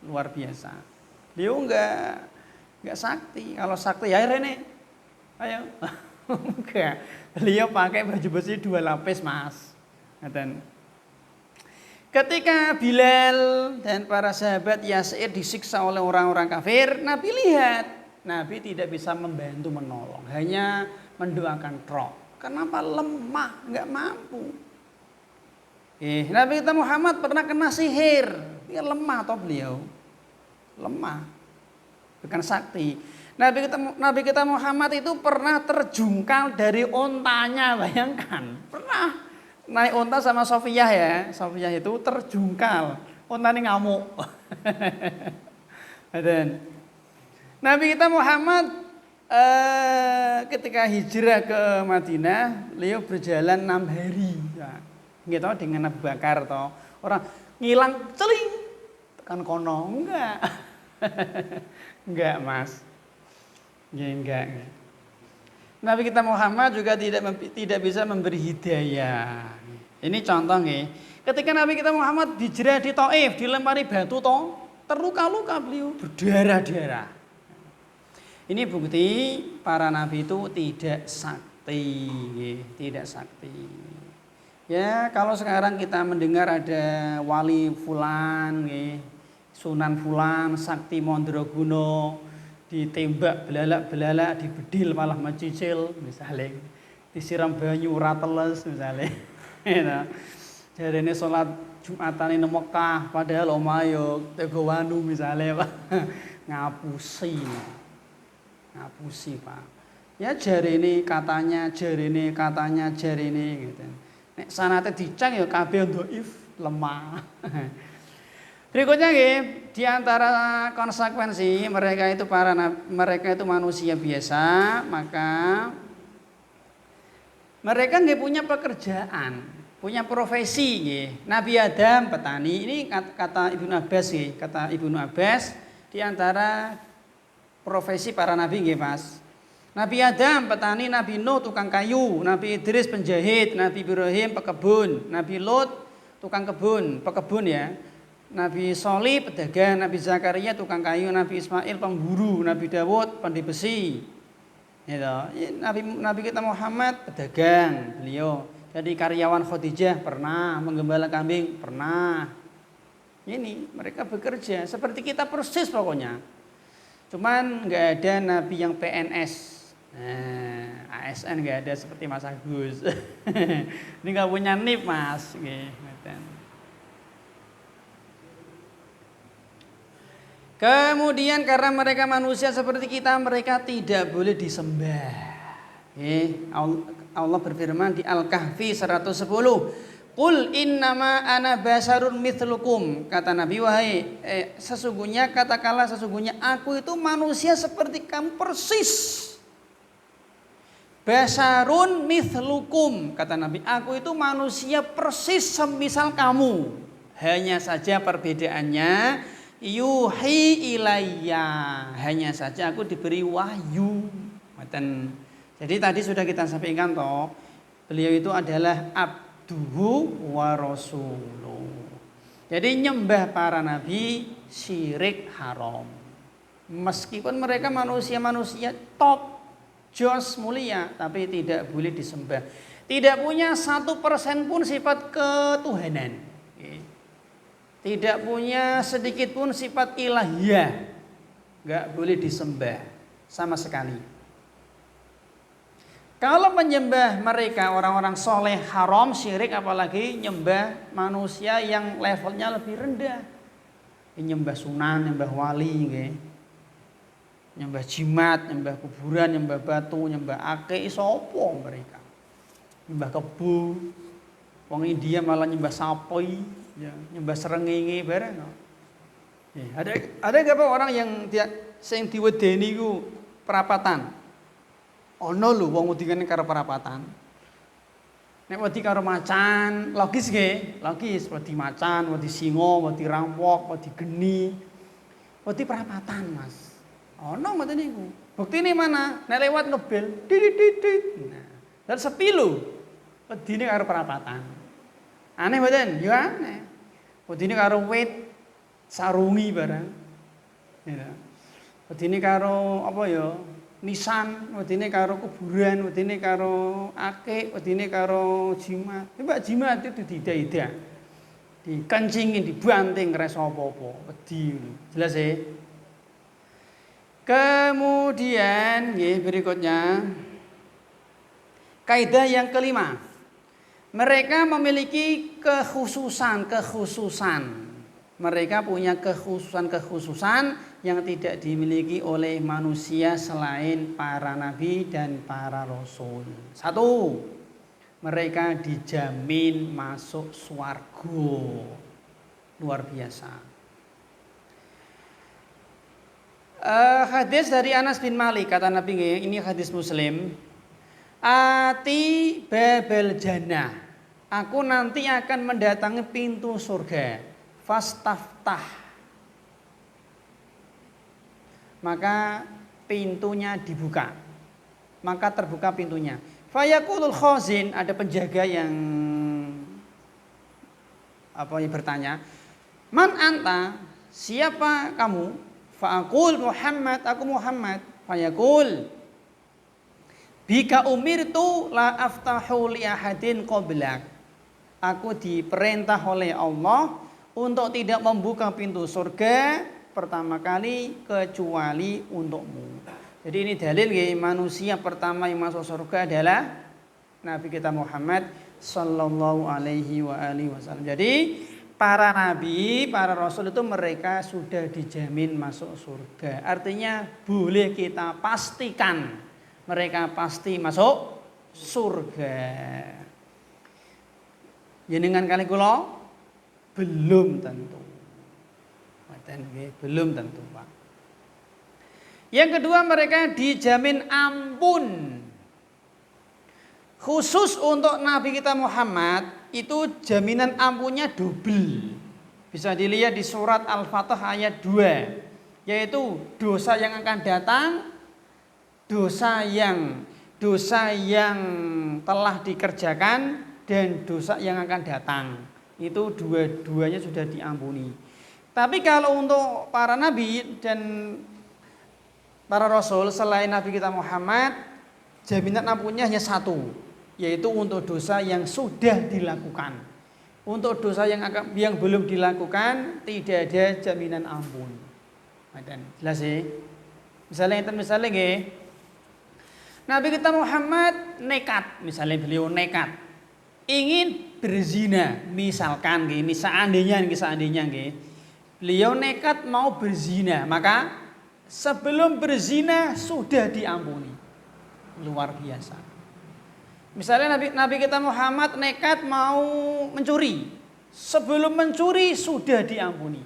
luar biasa. Beliau enggak sakti. Kalau sakti ya Rene, ayo, enggak. Beliau pakai baju besi 2 lapis mas. Dan ketika Bilal dan para sahabat Yasir disiksa oleh orang-orang kafir, Nabi lihat, Nabi tidak bisa membantu menolong, hanya mendoakan tok. Kenapa lemah, nggak mampu. Nabi kita Muhammad pernah kena sihir, dia lemah toh beliau, lemah, bukan sakti. Nabi kita Muhammad itu pernah terjungkal dari ontanya, bayangkan, pernah. Naik onta sama Sofiyah ya, Sofiyah itu terjungkal, ontanya ngamuk. Dan Nabi kita Muhammad ketika hijrah ke Madinah, beliau berjalan 6 hari, gitu dengan Abu Bakar toh. Orang ngilang celing, tekan kono, enggak, enggak mas, enggak. Nabi kita Muhammad juga tidak bisa memberi hidayah. Ini contoh nih. Ketika Nabi kita Muhammad hijrah di Taif, dilempari batu toh, terluka-luka beliau, berdarah-darah. Ini bukti para nabi itu tidak sakti, tidak sakti. Ya, kalau sekarang kita mendengar ada wali fulan, Sunan fulan, sakti mandraguna, ditembak belalak-belalak, dibedil malah mencicil misalnya, disiram banyu ora teles misalnya. Jadi ini sholat Jumatan ini Mekah, padahal omayo Tegowanu misalnya Pak, ngapusi Pak. Ya jari ini katanya gitu. Nek sanate dicek ya kabeh dhaif, lemah. Berikutnya di antara konsekuensi mereka itu manusia biasa, maka mereka nggak punya pekerjaan, punya profesi. Nabi Adam petani, ini kata Ibnu Abbas, di antara profesi para nabi nggih Mas. Nabi Adam petani, Nabi Nuh tukang kayu, Nabi Idris penjahit, Nabi Ibrahim pekebun, Nabi Lot tukang pekebun ya. Nabi Sholih pedagang, Nabi Zakaria tukang kayu, Nabi Ismail pemburu, Nabi Dawud pandai besi. Gitu. Nabi kita Muhammad pedagang, beliau. Jadi karyawan Khadijah pernah, menggembala kambing pernah. Ini mereka bekerja seperti kita persis pokoknya. Cuman nggak ada nabi yang PNS, Nah, ASN nggak ada seperti Mas Agus. Ini nggak punya NIP Mas. Kemudian karena mereka manusia seperti kita, mereka tidak boleh disembah. Allah berfirman di Al-Kahfi 110. Qul innama ana basarun mithlukum. Kata Nabi, wahai sesungguhnya aku itu manusia seperti kamu persis. Basarun mithlukum. Kata Nabi, aku itu manusia persis semisal kamu. Hanya saja perbedaannya yuhi ilayya. Hanya saja aku diberi wahyu. Jadi tadi sudah kita sampaikan toh, beliau itu adalah abduhu wa rasuluh. Jadi nyembah para nabi syirik haram. Meskipun mereka manusia-manusia top, jos mulia, tapi tidak boleh disembah. Tidak punya 1% pun sifat ketuhanan. Tidak punya sedikit pun sifat ilahiyah. Enggak boleh disembah sama sekali. Kalau menyembah mereka orang-orang soleh haram, syirik, apalagi nyembah manusia yang levelnya lebih rendah. Nyembah sunan, nyembah wali, nyembah jimat, nyembah kuburan, nyembah batu, nyembah ake, sopo mereka. Nyembah kebu, wong India malah nyembah sapi, nyembah srengenge bareng. Ada enggak apa orang yang sing diwedeni ku perapatan? Ono lho wong wedine karo perapatan. Nek wedi karo macan, logis nggih? Logis, wedi macan, wedi singa, wedi rampok, wedi geni. Wedi perapatan, Mas. Ono ngoten niku. Buktine mana? Nek lewat ngebel, didit. Nah, dan sepi lho. Wedine karo perapatan. Aneh mboten? Ya aneh. Wedine karo wit sarungi barang. Ya. Wedine karo apa ya? Nisan, wedine karo kuburan, wedine karo akik, wedine karo jimat. Mbak jimat itu dida-ida. Dikencingin, dibanting reso apa-apa, wedi. Jelas ya? Kemudian berikutnya kaidah yang kelima. Mereka memiliki kekhususan. Mereka punya kekhususan yang tidak dimiliki oleh manusia selain para nabi dan para rasul. 1. Mereka dijamin masuk swarga. Luar biasa. Hadis dari Anas bin Malik, kata Nabi, ini hadis Muslim. Ati babel jannah. Aku nanti akan mendatangi pintu surga. Fastaftah, maka pintunya dibuka, maka terbuka pintunya. Fayaqulul khazin, ada penjaga yang bertanya, man anta, siapa kamu? Faqul Muhammad, aku Muhammad. Fayaqul, bika umirtu la aftahu li ahadin qablak. Aku diperintah oleh Allah untuk tidak membuka pintu surga pertama kali kecuali untukmu. Jadi ini dalil manusia pertama yang masuk surga adalah Nabi kita Muhammad sallallahu alaihi wasallam. Jadi para nabi, para rasul itu mereka sudah dijamin masuk surga. Artinya boleh kita pastikan mereka pasti masuk surga. Jenengan kali kula belum tentu. Belum tentu, Pak. Yang kedua, mereka dijamin ampun. Khusus untuk Nabi kita Muhammad, itu jaminan ampunnya double. Bisa dilihat di surat Al-Fatah ayat 2. Yaitu dosa yang akan datang, dosa yang telah dikerjakan, dan dosa yang akan datang. Itu dua-duanya sudah diampuni. Tapi kalau untuk para nabi dan para rasul selain Nabi kita Muhammad, jaminan ampunnya hanya satu, yaitu untuk dosa yang sudah dilakukan. Untuk dosa yang belum dilakukan tidak ada jaminan ampun. Jelas ya? Misalnya Nabi kita Muhammad nekat, misalnya beliau nekat ingin berzina, misalkan gini, seandainya nggih, beliau nekat mau berzina, maka sebelum berzina sudah diampuni. Luar biasa. Misalnya Nabi kita Muhammad nekat mau mencuri, sebelum mencuri sudah diampuni.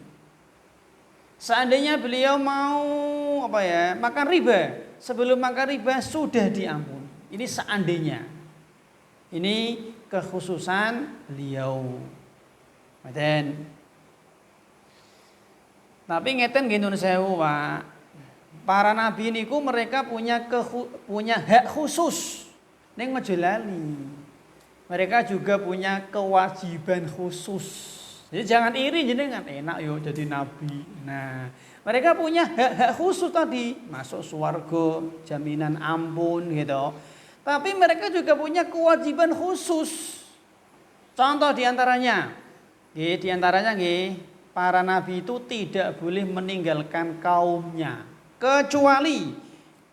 Seandainya beliau mau makan riba, sebelum makan riba sudah diampuni. Ini seandainya. Ini kekhususan beliau. Tapi ngeten nggih nuwun sewu, Pak. Para nabi niku mereka punya hak khusus ning aja lali. Mereka juga punya kewajiban khusus. Jadi jangan iri jenengan, enak yo jadi nabi. Nah, mereka punya hak khusus tadi, masuk surga, jaminan ampun gitu. Tapi mereka juga punya kewajiban khusus. Contoh diantaranya, para nabi itu tidak boleh meninggalkan kaumnya, kecuali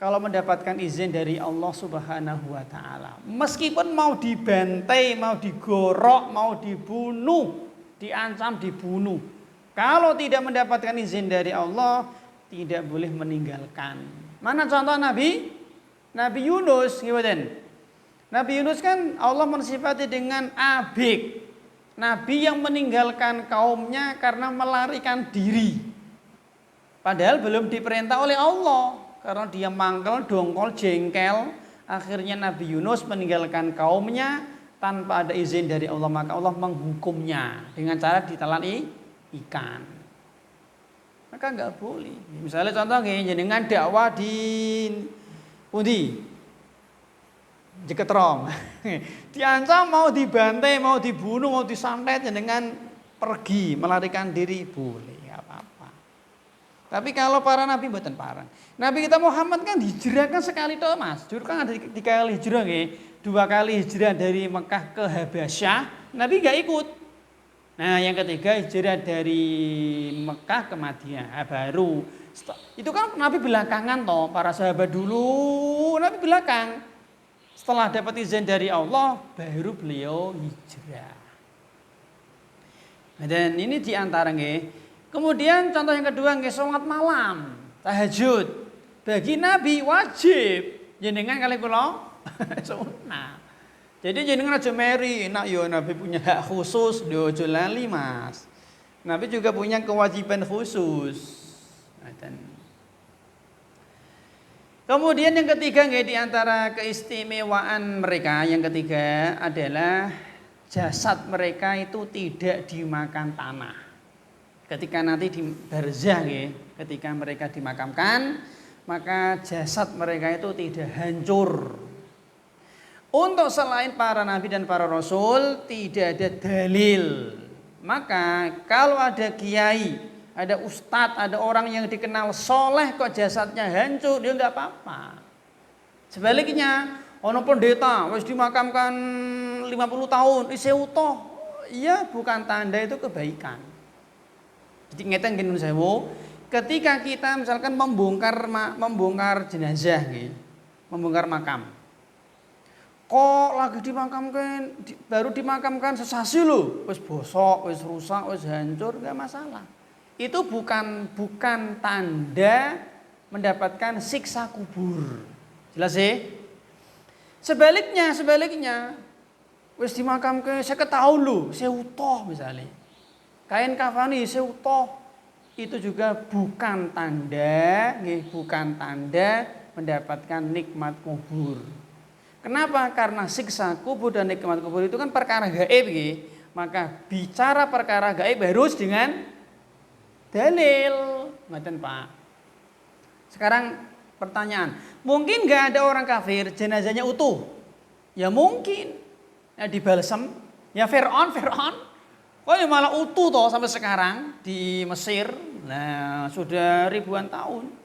kalau mendapatkan izin dari Allah Subhanahu wa taala. Meskipun mau dibantai, mau digorok, mau dibunuh, diancam dibunuh. Kalau tidak mendapatkan izin dari Allah, tidak boleh meninggalkan. Mana contoh Nabi? Nabi Yunus, gimana? Nabi Yunus kan Allah mensifati dengan abik. Nabi yang meninggalkan kaumnya karena melarikan diri. Padahal belum diperintah oleh Allah. Karena dia mangkel, dongkol, jengkel. Akhirnya Nabi Yunus meninggalkan kaumnya tanpa ada izin dari Allah, maka Allah menghukumnya dengan cara ditelan ikan. Maka enggak boleh. Misalnya contoh jenengan dakwah di pundi? Jeketrong. Diancam mau dibantai, mau dibunuh, mau disantet, jenengan pergi melarikan diri boleh, enggak apa-apa. Tapi kalau para nabi mboten parang. Nabi kita Muhammad kan hijrah kan sekali toh, Mas. Dulu kan ada 3 kali hijrah nggih. 2 kali hijrah dari Mekah ke Habasyah, Nabi enggak ikut. Nah, yang ketiga hijrah dari Mekah ke Madinah, baru. Itu kan Nabi belakangan toh, para sahabat dulu Nabi belakang. Setelah dapat izin dari Allah, baru beliau hijrah. Dan ini diantara nggih. Kemudian contoh yang kedua nggih, salat malam, tahajud. Bagi Nabi wajib. Jenengan kali kula sunnah. Jadi jenengan aja meri, enak yo Nabi punya hak khusus, yo aja lali, Mas. Nabi juga punya kewajiban khusus. Kemudian yang ketiga nggih, di antara keistimewaan mereka yang ketiga adalah jasad mereka itu tidak dimakan tanah. Ketika nanti di barzah nggih, ketika mereka dimakamkan, maka jasad mereka itu tidak hancur. Untuk selain para nabi dan para rasul tidak ada dalil. Maka kalau ada kiai, ada ustadz, ada orang yang dikenal soleh kok jasadnya hancur, dia enggak apa-apa. Sebaliknya, ono pendeta wis dimakamkan 50 tahun, isih utuh. Iya, bukan tanda itu kebaikan. Jadi ngeten gini sewu, ketika kita misalkan membongkar jenazah nggih, membongkar makam. Kok lagi dimakamkan, baru dimakamkan sesasi lho, wis bosok, wis rusak, wis hancur, enggak masalah. Itu bukan tanda mendapatkan siksa kubur. Jelas sih? Sebaliknya, wis dimakamkan 50 tahun lho, seutuh misalnya. Kain kafani seutuh, itu juga bukan tanda mendapatkan nikmat kubur. Kenapa? Karena siksa kubur dan nikmat kubur itu kan perkara gaib nggih. Maka bicara perkara gaib harus dengan dalil. Ngoten, Pak. Sekarang pertanyaan, mungkin enggak ada orang kafir jenazahnya utuh? Ya mungkin. Ya dibalsem, ya Firaun. Kok ya malah utuh toh sampai sekarang di Mesir. Nah, sudah ribuan tahun.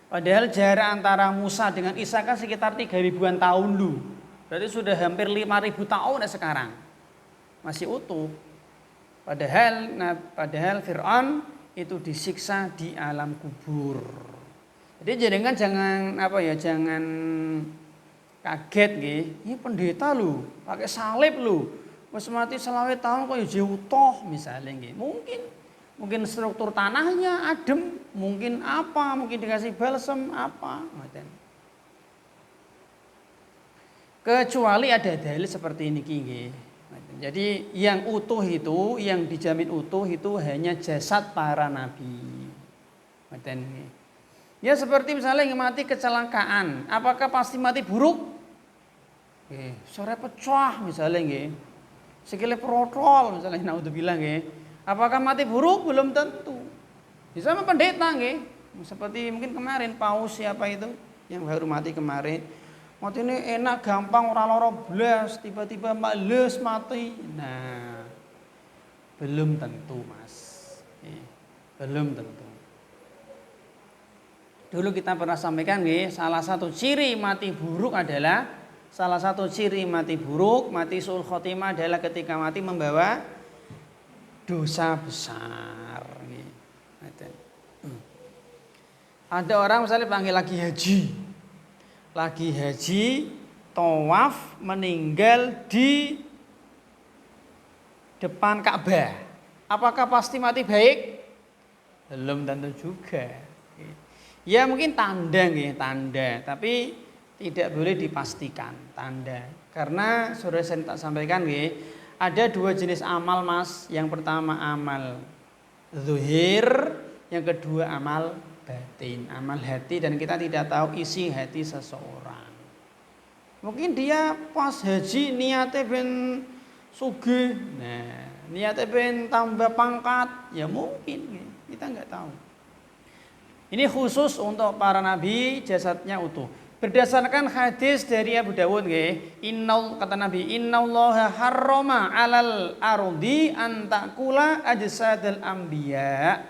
Padahal jarak antara Musa dengan Isa kan sekitar 3.000-an tahun dulu. Berarti sudah hampir 5.000 tahun sekarang. Masih utuh. Padahal Fir'aun itu disiksa di alam kubur. Jadi jenengan jangan jangan kaget nggih. Ini pendeta lho, pakai salib lho. Wis mati 20 tahun kok ya utuh misalnya nggih. Mungkin struktur tanahnya adem, mungkin dikasih balsem apa, ngoten. Kecuali ada dalil seperti ini nggih. Jadi yang utuh itu, yang dijamin utuh itu hanya jasad para nabi. Ngoten nggih. Ya seperti misalnya yang mati kecelakaan, apakah pasti mati buruk? Sore pecah misalnya nggih. Sikile protol misalnya naudzubillah nggih. Apakah mati buruk? Belum tentu. Bisa sama pendeta nggih. Seperti mungkin kemarin paus siapa itu yang baru mati kemarin. Mati ini enak gampang ora lara blas, tiba-tiba males mati. Nah, belum tentu, Mas. Belum tentu. Dulu kita pernah sampaikan nggih, salah satu ciri mati buruk, mati suul khotimah adalah ketika mati membawa dosa besar. Ada orang misalnya panggil lagi haji, tawaf, meninggal di depan Ka'bah. Apakah pasti mati baik? Belum tentu juga. Ya mungkin tanda, tapi tidak boleh dipastikan tanda. Karena sudah saya tak sampaikan nggih, ada 2 jenis amal, Mas. Yang pertama amal zuhir, yang kedua amal batin, amal hati, dan kita tidak tahu isi hati seseorang. Mungkin dia pas haji niatnya ben sugih, niatnya ben tambah pangkat, ya mungkin kita nggak tahu. Ini khusus untuk para nabi jasadnya utuh. Berdasarkan hadis dari Abu Dawud kata Nabi, innallaha harrama 'alal ardi an ta'kula ajsadal anbiya.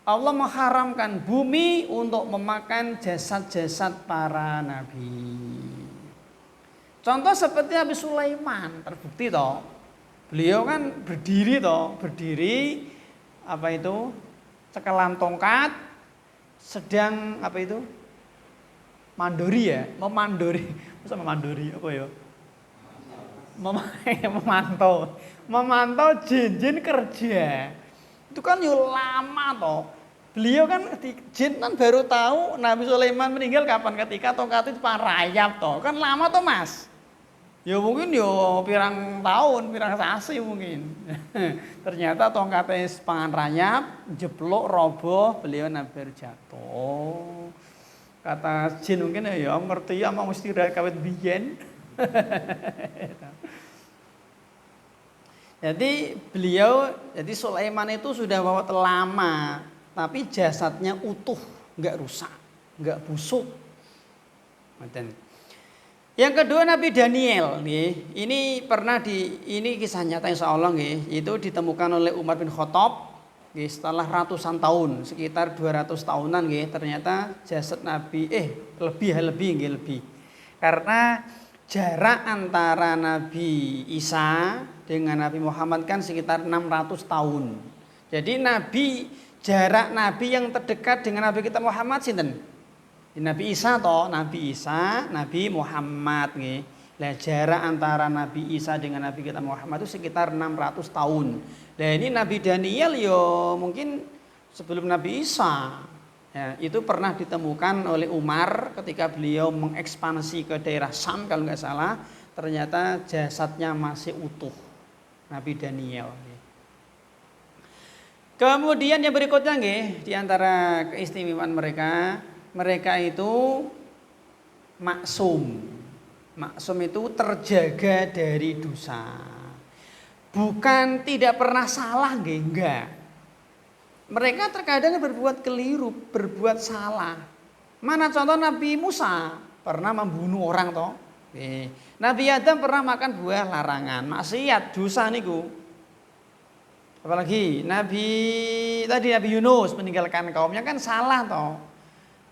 Allah mengharamkan bumi untuk memakan jasad-jasad para nabi. Contoh seperti Nabi Sulaiman, terbukti toh. Beliau kan berdiri cekelan tongkat, sedang memandori memantau jin-jin kerja. Itu kan lama toh. Beliau kan jin kan baru tahu Nabi Sulaiman meninggal kapan, ketika tongkat itu parayap toh. Kan lama toh, Mas. Ya mungkin pirang tahun, pirang sasi mungkin. Ternyata tongkatnya pangan rayap, jeblok, roboh, beliau nabar jatuh. Kata jin mungkin ya ngerti ya mau mesti kawit biyen. Jadi Sulaiman itu sudah wafat lama, tapi jasadnya utuh, enggak rusak, enggak busuk. Yang kedua Nabi Daniel ini kisah nyata insyaallah itu ditemukan oleh Umar bin Khattab setelah ratusan tahun, sekitar 200 tahunan ternyata jasad Nabi lebih. Karena jarak antara Nabi Isa dengan Nabi Muhammad kan sekitar 600 tahun. Jadi jarak Nabi yang terdekat dengan Nabi kita Muhammad sinten? Nabi Isa, Nabi Muhammad Lah jarak antara Nabi Isa dengan Nabi kita Muhammad itu sekitar 600 tahun. Nah ini Nabi Daniel mungkin sebelum Nabi Isa. Ya, itu pernah ditemukan oleh Umar ketika beliau mengekspansi ke daerah Syam kalau nggak salah. Ternyata jasadnya masih utuh, Nabi Daniel. Kemudian yang berikutnya di antara keistimewaan mereka itu maksum. Maksum itu terjaga dari dosa. Bukan tidak pernah salah enggak. Mereka terkadang berbuat keliru, berbuat salah. Mana contoh Nabi Musa pernah membunuh orang toh. Nabi Adam pernah makan buah larangan, maksiat, dosa niku. Apalagi Nabi Yunus meninggalkan kaumnya kan salah toh.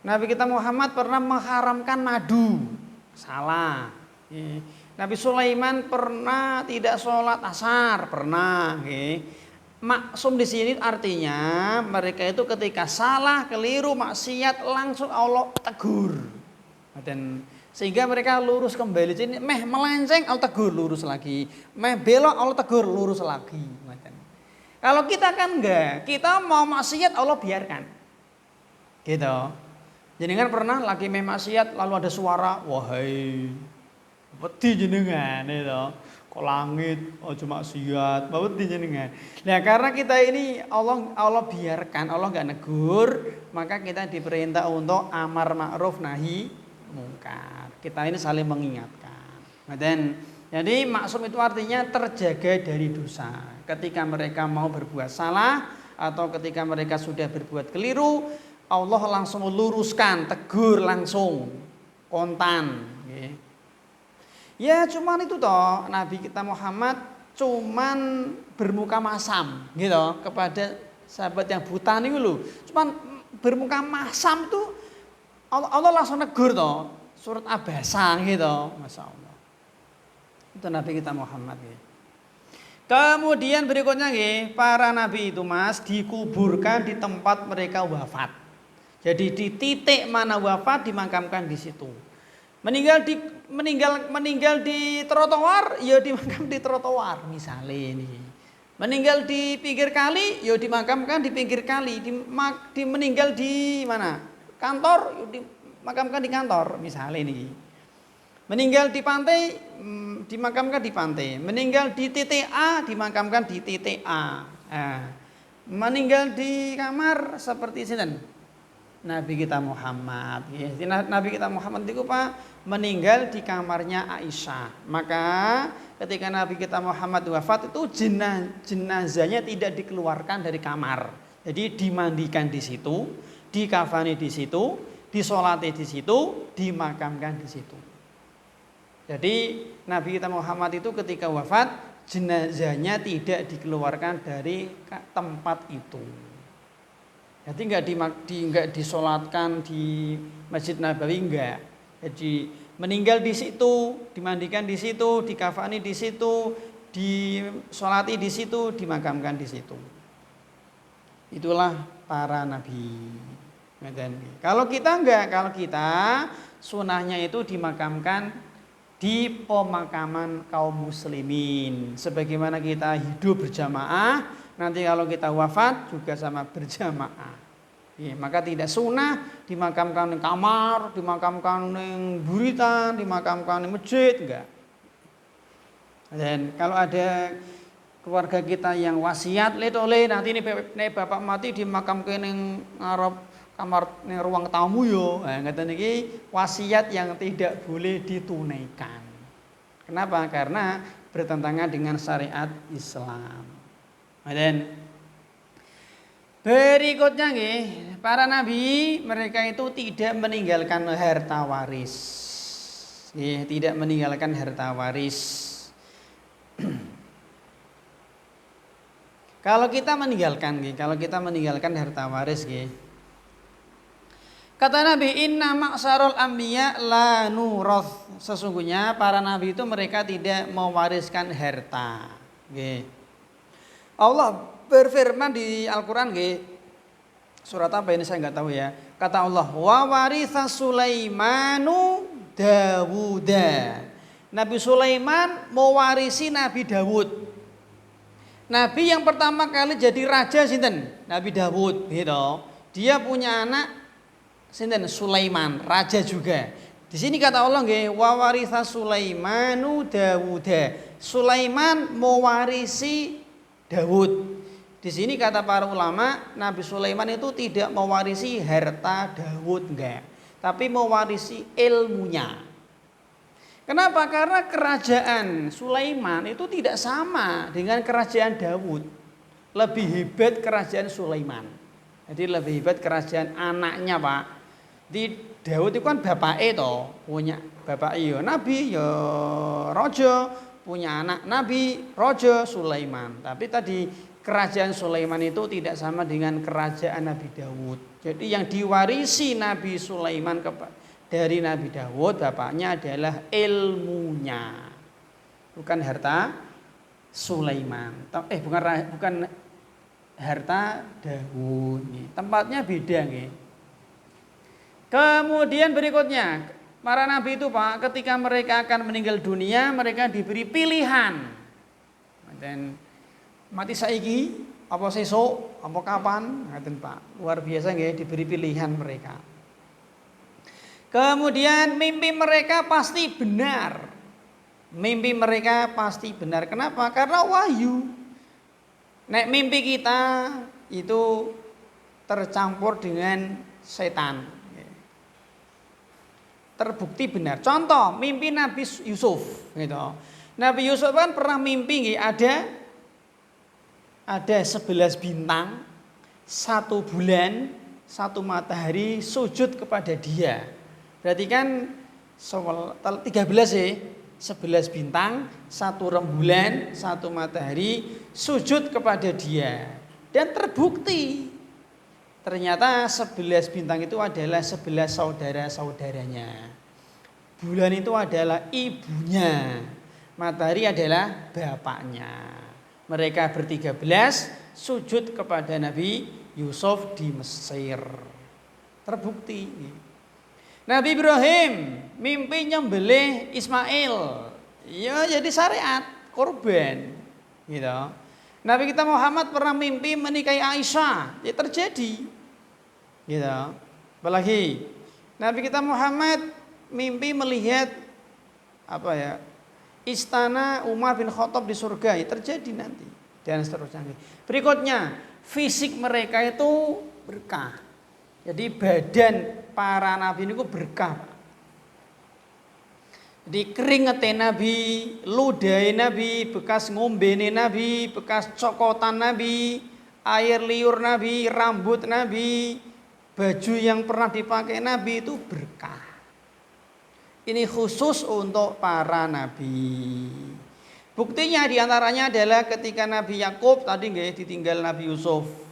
Nabi kita Muhammad pernah mengharamkan madu, salah. Nabi Sulaiman pernah tidak sholat asar, pernah. Maksum di sini artinya mereka itu ketika salah, keliru, maksiat langsung Allah tegur. Dan sehingga mereka lurus kembali. Jadi melenceng Allah tegur lurus lagi. Belok Allah tegur lurus lagi. Kalau kita kan enggak, kita mau maksiat Allah biarkan. Gitu. Jadi kan pernah lagi maksiat lalu ada suara, wahai wedi jenengan itu. Kok langit, cuma maksiat, wedi jenengan. Nah, karena kita ini Allah biarkan, Allah enggak negur, maka kita diperintah untuk amar ma'ruf nahi mungkar. Kita ini saling mengingatkan. Dan jadi maksum itu artinya terjaga dari dosa. Ketika mereka mau berbuat salah atau ketika mereka sudah berbuat keliru, Allah langsung meluruskan, tegur langsung, kontan. Ya cuman itu toh, Nabi kita Muhammad cuman bermuka masam gitu kepada sahabat yang buta nih loh. Cuman bermuka masam tuh Allah langsung negur toh, surat Abasa gitu, Masya Allah. Itu Nabi kita Muhammad gitu. Kemudian berikutnya para nabi itu Mas dikuburkan di tempat mereka wafat. Jadi di titik mana wafat dimakamkan di situ. Meninggal di trotoar, ya dimakam di trotoar misalnya ini. Meninggal di pinggir kali, ya dimakamkan di pinggir kali. Meninggal di mana? Kantor, ya dimakamkan di kantor misalnya ini. Meninggal di pantai, dimakamkan di pantai. Meninggal di titik A, dimakamkan di titik A. Meninggal di kamar seperti sini. Nabi kita Muhammad. Nabi kita Muhammad itu meninggal di kamarnya Aisyah. Maka ketika Nabi kita Muhammad wafat itu jenazahnya tidak dikeluarkan dari kamar. Jadi dimandikan di situ, dikafani di situ, disolati di situ, dimakamkan di situ. Jadi Nabi kita Muhammad itu ketika wafat jenazahnya tidak dikeluarkan dari tempat itu. Jadi enggak disolatkan di Masjid Nabawi enggak. Jadi meninggal di situ, dimandikan di situ, dikafani di situ, disolati di situ, dimakamkan di situ. Itulah para nabi. Kalau kita enggak, kalau kita sunahnya itu dimakamkan di pemakaman kaum muslimin. Sebagaimana kita hidup berjamaah, nanti kalau kita wafat juga sama berjamaah. Maka tidak sunnah dimakamkan di kamar, dimakamkan di buritan, dimakamkan di masjid, enggak. Dan kalau ada keluarga kita yang wasiat, nanti ini bapak mati dimakamkan di ngarep kamar di ruang tamu yo. Ngeten iki wasiat yang tidak boleh ditunaikan. Kenapa? Karena bertentangan dengan syariat Islam. Dan berikutnya para nabi mereka itu tidak meninggalkan harta waris. Tidak meninggalkan harta waris. Kalau kita meninggalkan harta waris kata Nabi inna ma'sarul anbiya la nurath. Sesungguhnya para nabi itu mereka tidak mewariskan harta. Allah berfirman di Al-Quran surat apa ini saya nggak tahu ya. Kata Allah, wa waritha Sulaimanu Dawuda. Nabi Sulaiman mewarisi Nabi Dawud. Nabi yang pertama kali jadi raja sinten? Nabi Dawud gitu. Dia punya anak sinten? Sulaiman, raja juga. Di sini kata Allah wa waritha Sulaimanu Dawuda. Sulaiman mewarisi Dawud. Di sini kata para ulama, Nabi Sulaiman itu tidak mewarisi harta Dawud enggak, tapi mewarisi ilmunya. Kenapa? Karena kerajaan Sulaiman itu tidak sama dengan kerajaan Dawud. Lebih hebat kerajaan Sulaiman. Jadi lebih hebat kerajaan anaknya, Pak. Di Dawud itu kan bapake toh, punya bapak ya nabi ya raja, punya anak nabi raja Sulaiman. Tapi tadi kerajaan Sulaiman itu tidak sama dengan kerajaan Nabi Dawud. Jadi yang diwarisi Nabi Sulaiman dari Nabi Dawud bapaknya adalah ilmunya, bukan harta Sulaiman. Bukan harta daun. Tempatnya beda nggih. Kemudian berikutnya, para nabi itu Pak, ketika mereka akan meninggal dunia, mereka diberi pilihan. Dan mati saiki, apa sesuk, apa kapan, ngaten Pak. Luar biasa nggih, diberi pilihan mereka. Kemudian mimpi mereka pasti benar. Mimpi mereka pasti benar. Kenapa? Karena wahyu. Nek mimpi kita itu tercampur dengan setan. Terbukti benar. Contoh, mimpi Nabi Yusuf gitu. Nabi Yusuf kan pernah mimpi ada 11 bintang, 1 bulan, 1 matahari sujud kepada dia. Berarti kan 13 ya. 11 bintang, 1 rembulan, 1 matahari sujud kepada dia. Dan terbukti ternyata 11 bintang itu adalah 11 saudara-saudaranya. Bulan itu adalah ibunya. Matahari adalah bapaknya. Mereka ber-13 sujud kepada Nabi Yusuf di Mesir. Terbukti. Nabi Ibrahim mimpi nyembelih Ismail. Ya jadi syariat, korban. Gitu. Nabi kita Muhammad pernah mimpi menikahi Aisyah. Ya terjadi. Gitu. Apalagi Nabi kita Muhammad mimpi melihat istana Umar bin Khattab di surga. Ya terjadi nanti. Dan seterusnya. Berikutnya, fisik mereka itu berkah. Jadi badan para nabi ini berkah. Jadi keringetnya Nabi, ludahnya Nabi, bekas ngombene Nabi, bekas cokotan Nabi, air liur Nabi, rambut Nabi, baju yang pernah dipakai Nabi itu berkah. Ini khusus untuk para nabi. Buktinya diantaranya adalah ketika Nabi Yakub tadi nggih ditinggal Nabi Yusuf.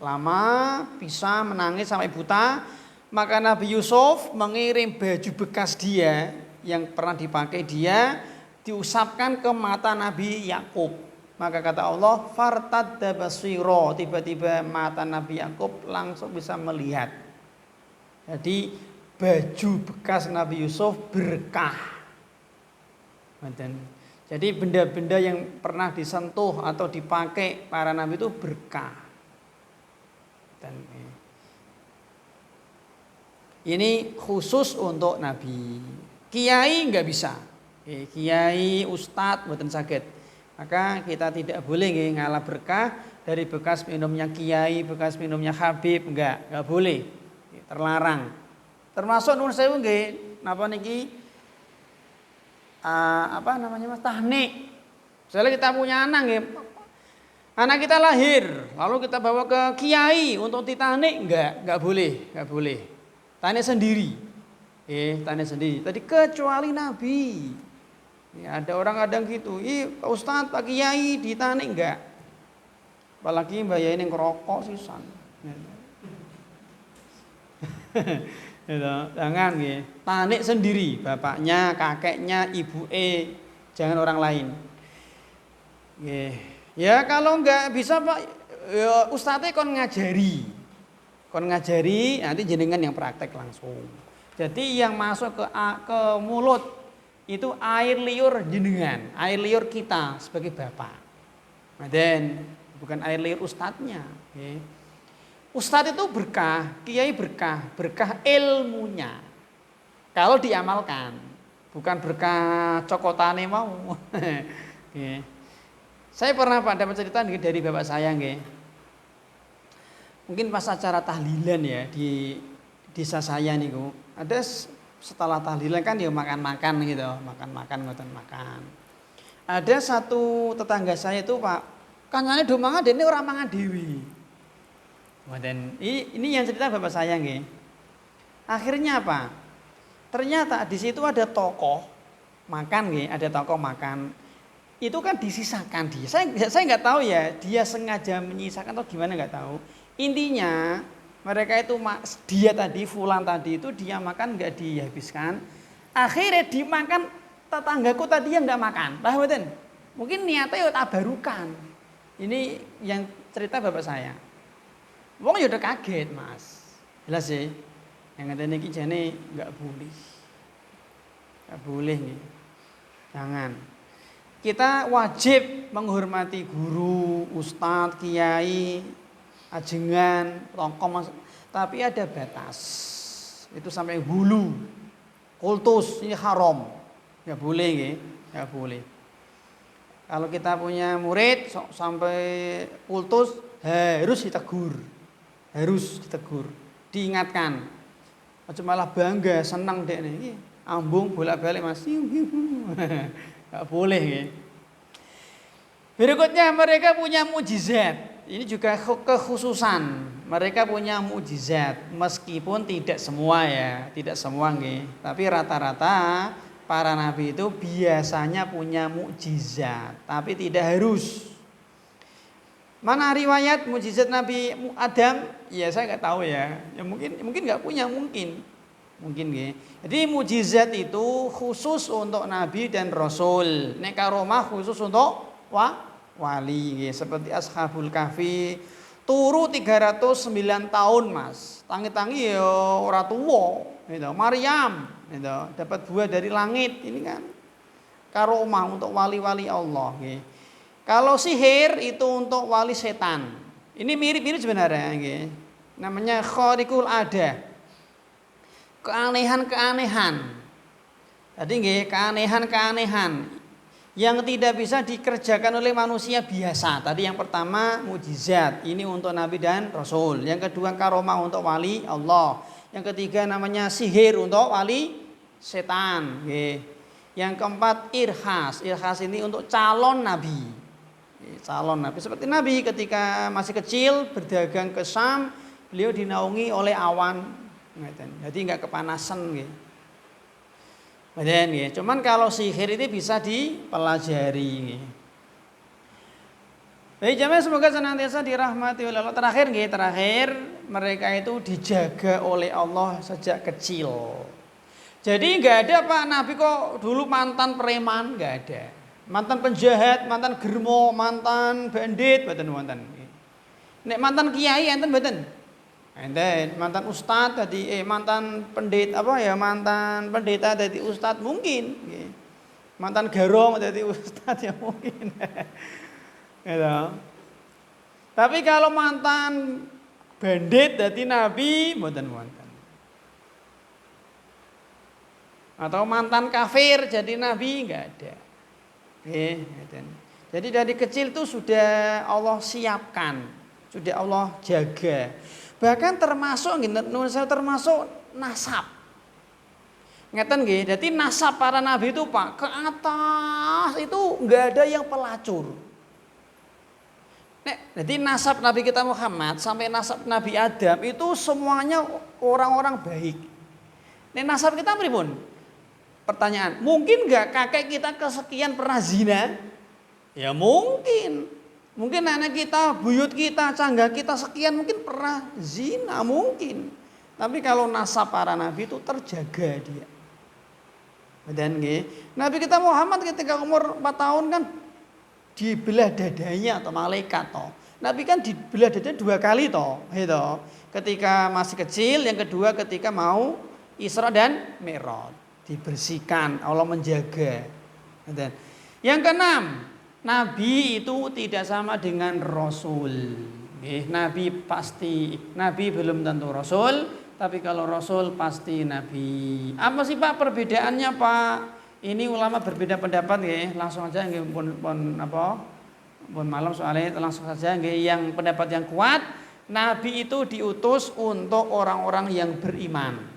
Lama bisa menangis sampai buta, maka Nabi Yusuf mengirim baju bekas dia yang pernah dipakai dia diusapkan ke mata Nabi Yakub. Maka kata Allah, fartadda basira, tiba-tiba mata Nabi Yakub langsung bisa melihat. Jadi baju bekas Nabi Yusuf berkah. Jadi benda-benda yang pernah disentuh atau dipakai para nabi itu berkah. Ini khusus untuk nabi. Kiai nggak bisa. Kiai, ustadz mboten saged. Maka kita tidak boleh ngalah berkah dari bekas minumnya kiai, bekas minumnya habib, enggak boleh. Terlarang. Termasuk nuwun sewu nggih, napa niki Mas tahnik. Misalnya kita punya anak nggih. Anak kita lahir, lalu kita bawa ke kiai untuk ditahnik, enggak boleh. Tahnik sendiri. Tahnik sendiri. Tadi kecuali nabi. Ya, ada orang kadang gitu, Pak Ustadz, Pak Kiai ditahnik enggak? Apalagi mbayaine ngerokok sisan. Jangan nggih. Tahnik sendiri, bapaknya, kakeknya, ibuke, jangan orang lain. Nggih. Ya kalau enggak bisa Pak, ya ustadznya kon ngajari, nanti jenengan yang praktek langsung. Jadi yang masuk ke mulut itu air liur jenengan, air liur kita sebagai bapak. Dan bukan air liur ustadznya. Okay. Ustadz itu berkah, kiai berkah ilmunya. Kalau diamalkan, bukan berkah cokotane mau. Okay. Saya pernah Pak dapat cerita dari bapak saya nggih. Mungkin pas acara tahlilan ya di desa saya niku. Ada setelah tahlilan kan dia makan-makan gitu, makan. Ada satu tetangga saya itu Pak, kancane do mangan dene ora mangan dhewe. Dan ini yang cerita bapak saya nggih. Akhirnya apa? Ternyata di situ ada tokoh makan nggih, ada tokoh makan. Itu kan disisakan dia. Saya nggak tahu ya, dia sengaja menyisakan atau gimana nggak tahu. Intinya mereka itu dia tadi fulan tadi itu dia makan nggak dihabiskan. Akhirnya dimakan tetanggaku tadi yang nggak makan. Mungkin niatnya ya tabarukan. Ini yang cerita bapak saya. Wong ya udah kaget, Mas. Jelas sih. Yang ngene iki jane enggak boleh. Enggak boleh nih. Jangan. Kita wajib menghormati guru, ustadz, kiai, ajengan, tokoh, tapi ada batas. Itu sampai hulu. Kultus ini haram. Enggak boleh nggih, enggak boleh. Kalau kita punya murid sampai kultus harus ditegur. Harus ditegur, diingatkan. Macam malah bangga, senang dek nih. Ambung bolak-balik Mas. Enggak boleh nggih. Berikutnya mereka punya mukjizat. Ini juga kekhususan. Mereka punya mukjizat meskipun tidak semua ya, tidak semua nggih. Tapi rata-rata para nabi itu biasanya punya mukjizat, tapi tidak harus. Mana riwayat mukjizat Nabi Adam? Ya saya nggak tahu ya. Ya mungkin nggak punya, mungkin nggih. Jadi mukjizat itu khusus untuk nabi dan rasul. Nek karomah khusus untuk wali nggih. Seperti Ashabul Kahfi turu 309 tahun, Mas. Tangi-tangi ya ora tuwa, gitu. Maryam, gitu, dapat buah dari langit. Ini kan karomah untuk wali-wali Allah nggih. Kalau sihir itu untuk wali setan. Ini mirip-mirip sebenarnya nggih. Namanya khariqul ada. Keanehan-keanehan. Jadi nggih, keanehan-keanehan yang tidak bisa dikerjakan oleh manusia biasa. Tadi yang pertama mukjizat, ini untuk nabi dan rasul. Yang kedua karomah untuk wali Allah. Yang ketiga namanya sihir untuk wali setan. Yang keempat irhas. Irhas ini untuk calon nabi. Calon nabi seperti nabi ketika masih kecil berdagang ke Syam, beliau dinaungi oleh awan. Jadi nggak kepanasan gitu. Cuman kalau sihir ini bisa dipelajari. Baik jamaah, semoga senantiasa dirahmati oleh Allah. Terakhir mereka itu dijaga oleh Allah sejak kecil. Jadi nggak ada Pak Nabi kok dulu mantan preman, nggak ada. Mantan penjahat, mantan germo, mantan bandit, mboten wonten. Nek mantan kiai enten mboten? Enten, mantan ustadz tadi mantan mantan pendeta jadi ustadz mungkin. Mantan garong jadi ustadz ya mungkin. Gitu. Tapi kalau mantan bandit jadi nabi mboten wonten. Atau mantan kafir jadi nabi enggak ada. Jadi dari kecil itu sudah Allah siapkan, sudah Allah jaga. Bahkan termasuk nasab. Ngeten nggih, jadi nasab para nabi itu Pak, ke atas itu enggak ada yang pelacur. Jadi nasab Nabi kita Muhammad sampai nasab Nabi Adam itu semuanya orang-orang baik. Nasab kita pripun? Pertanyaan, mungkin nggak kakek kita kesekian pernah zina? Ya mungkin. Mungkin nenek kita, buyut kita, cangga kita sekian mungkin pernah zina, mungkin. Tapi kalau nasab para nabi itu terjaga dia. Dan Nabi kita Muhammad ketika umur 4 tahun kan dibelah dadanya atau malaikat toh. Nabi kan dibelah dadanya 2 kali toh, gitu. Ketika masih kecil, yang kedua ketika mau Isra dan Mi'raj. Dibersihkan, Allah menjaga. Yang keenam, nabi itu tidak sama dengan rasul. Nabi belum tentu rasul, tapi kalau rasul pasti nabi. Apa sih Pak perbedaannya Pak? Ini ulama berbeda pendapat nggih. Langsung aja nggih pun malam soalnya langsung saja nggih. Yang pendapat yang kuat, nabi itu diutus untuk orang-orang yang beriman.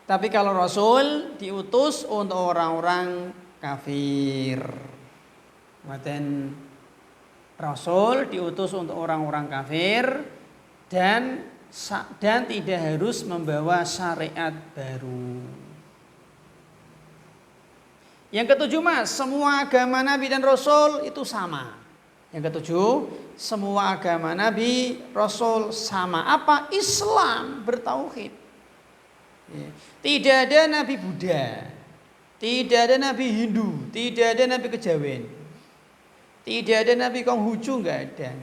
Tapi kalau Rasul diutus untuk orang-orang kafir. Rasul diutus untuk orang-orang kafir dan tidak harus membawa syariat baru. Yang ketujuh Mas, semua agama Nabi dan Rasul itu sama. Yang ketujuh, semua agama Nabi, Rasul sama. Apa? Islam bertauhid. Tidak ada Nabi Buddha, tidak ada Nabi Hindu, tidak ada Nabi Kejawen, tidak ada Nabi Konghucu, nggak ada.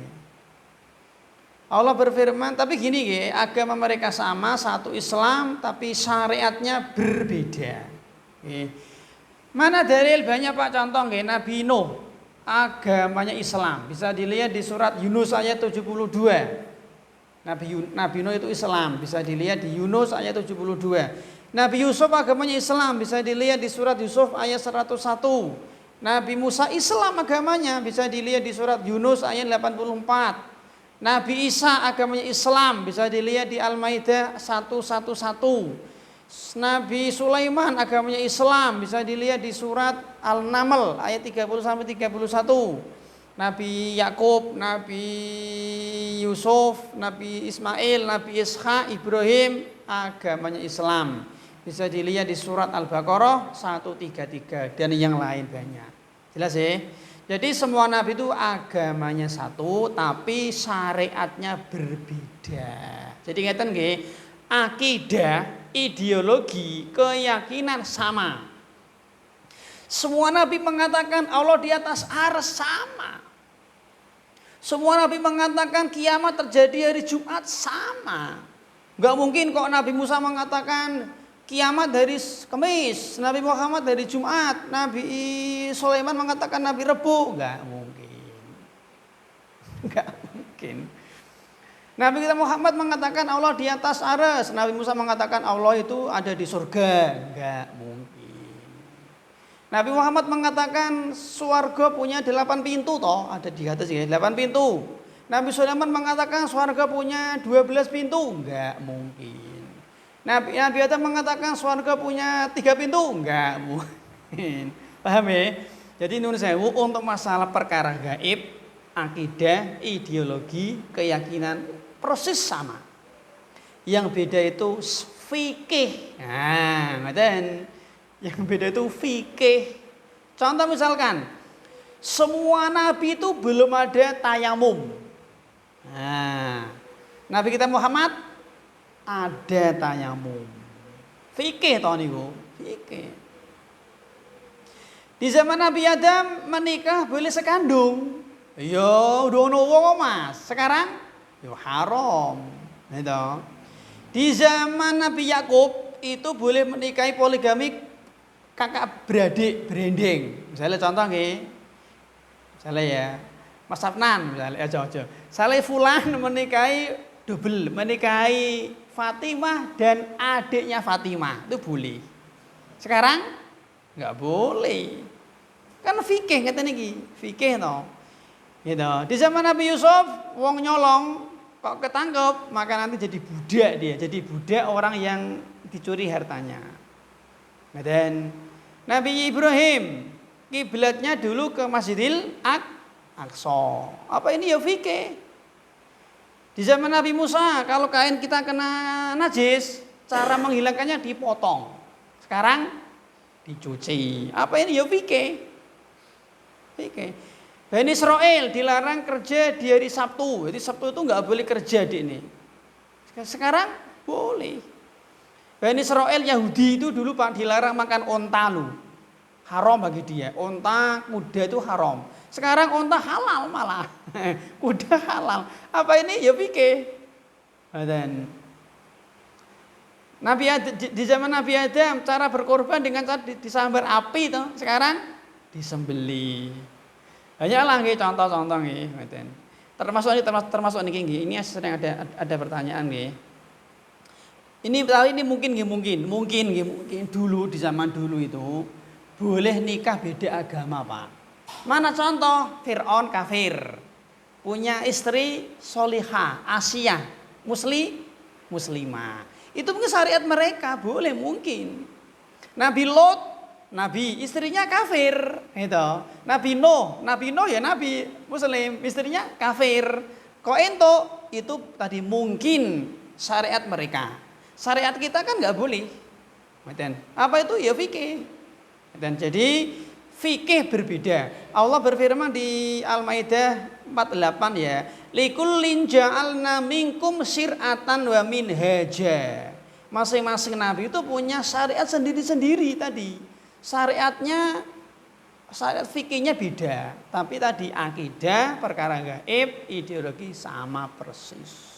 Allah berfirman, tapi gini nggih, agama mereka sama, satu Islam, tapi syariatnya berbeda. Nggih. Mana dalil banyak Pak, contoh nggih, Nabi Nuh agamanya Islam. Bisa dilihat di surat Yunus ayat 72. Nabi Nuh itu Islam, bisa dilihat di Yunus ayat 72. Nabi Yusuf agamanya Islam, bisa dilihat di surat Yusuf ayat 101. Nabi Musa Islam agamanya, bisa dilihat di surat Yunus ayat 84. Nabi Isa agamanya Islam, bisa dilihat di Al-Maidah 111. Nabi Sulaiman agamanya Islam, bisa dilihat di surat Al-Naml ayat 30-31. Nabi Yakub, Nabi Yusuf, Nabi Ismail, Nabi Ishak, Ibrahim agamanya Islam, bisa dilihat di surat Al-Baqarah 133 dan yang lain banyak. Jelas ya? Jadi semua nabi itu agamanya satu tapi syariatnya berbeda. Jadi ngeten nggih, akidah, ideologi, keyakinan sama. Semua nabi mengatakan Allah di atas arsy sama. Semua nabi mengatakan kiamat terjadi hari Jumat sama. Enggak mungkin kok Nabi Musa mengatakan kiamat dari Kamis, Nabi Muhammad dari Jumat, Nabi Sulaiman mengatakan Nabi Rebu, enggak mungkin. Enggak mungkin. Nabi kita Muhammad mengatakan Allah di atas arsy, Nabi Musa mengatakan Allah itu ada di surga, enggak mungkin. Nabi Muhammad mengatakan surga punya 8 pintu toh, ada di atas ya, 8 pintu. Nabi Sulaiman mengatakan surga punya 12 pintu, enggak mungkin. Nabi Adam mengatakan surga punya 3 pintu, enggak mungkin. Paham ya? Jadi nun sewu untuk masalah perkara gaib, akidah, ideologi, keyakinan persis sama. Yang beda itu fikih. Nah, dan yang beda itu fikih. Contoh misalkan, semua nabi itu belum ada tayamum. Nah, Nabi kita Muhammad ada tayamum. Fikih toh niku, fikih. Di zaman Nabi Adam menikah boleh sekandung. Ya udah ono wong Mas. Sekarang ya haram. Gitu. Di zaman Nabi Yakub itu boleh menikahi poligami kakak beradik berending. Misalnya contoh nggih. Misalnya ya Mas Afnan misalnya aja. Saleh fulan menikahi double, menikahi Fatimah dan adiknya Fatimah, itu boleh. Sekarang nggak boleh. Kan fikih ngeten iki, fikih to. Gitu. Di zaman Nabi Yusuf wong nyolong kok ketangkep, maka nanti jadi budak dia, jadi budak orang yang dicuri hartanya. Dan Nabi Ibrahim kiblatnya dulu ke Masjidil Aqsa. Apa ini ya fikih? Di zaman Nabi Musa, kalau kain kita kena najis, cara menghilangkannya dipotong. Sekarang dicuci. Apa ini ya fikih? Fikih. Bani Israil dilarang kerja di hari Sabtu. Jadi Sabtu itu nggak boleh kerja di ini. Sekarang boleh. Bani Israil Yahudi itu dulu Pak dilarang makan onta lu. Haram bagi dia. Onta muda itu haram. Sekarang onta halal malah. Kuda halal. Apa ini? Ya fikih. Dan di zaman Nabi Adam cara berkorban dengan cara disambar api toh. Sekarang disembeli. Banyaklah nggih contoh-contoh nggih, ngoten. Termasuk niki nggih. Ini sering ada pertanyaan nggih. Ini mungkin dulu di zaman dulu itu boleh nikah beda agama, Pak. Mana contoh? Fir'aun kafir. Punya istri solihah, Asia, muslimah. Itu mungkin syariat mereka, boleh mungkin. Nabi Lot, nabi, istrinya kafir, gitu. Nabi Nuh ya nabi muslim, istrinya kafir. Kok ento itu tadi mungkin syariat mereka. Syariat kita kan nggak boleh. Apa itu? Ya fikih. Dan jadi fikih berbeda. Allah berfirman di Al-Maidah 48 ya. Likullin ja'alna minkum syir'atan wa minhaja. Masing-masing nabi itu punya syariat sendiri-sendiri tadi. Syariatnya Syariat fikihnya beda, tapi tadi akidah, perkara gaib, ideologi sama persis.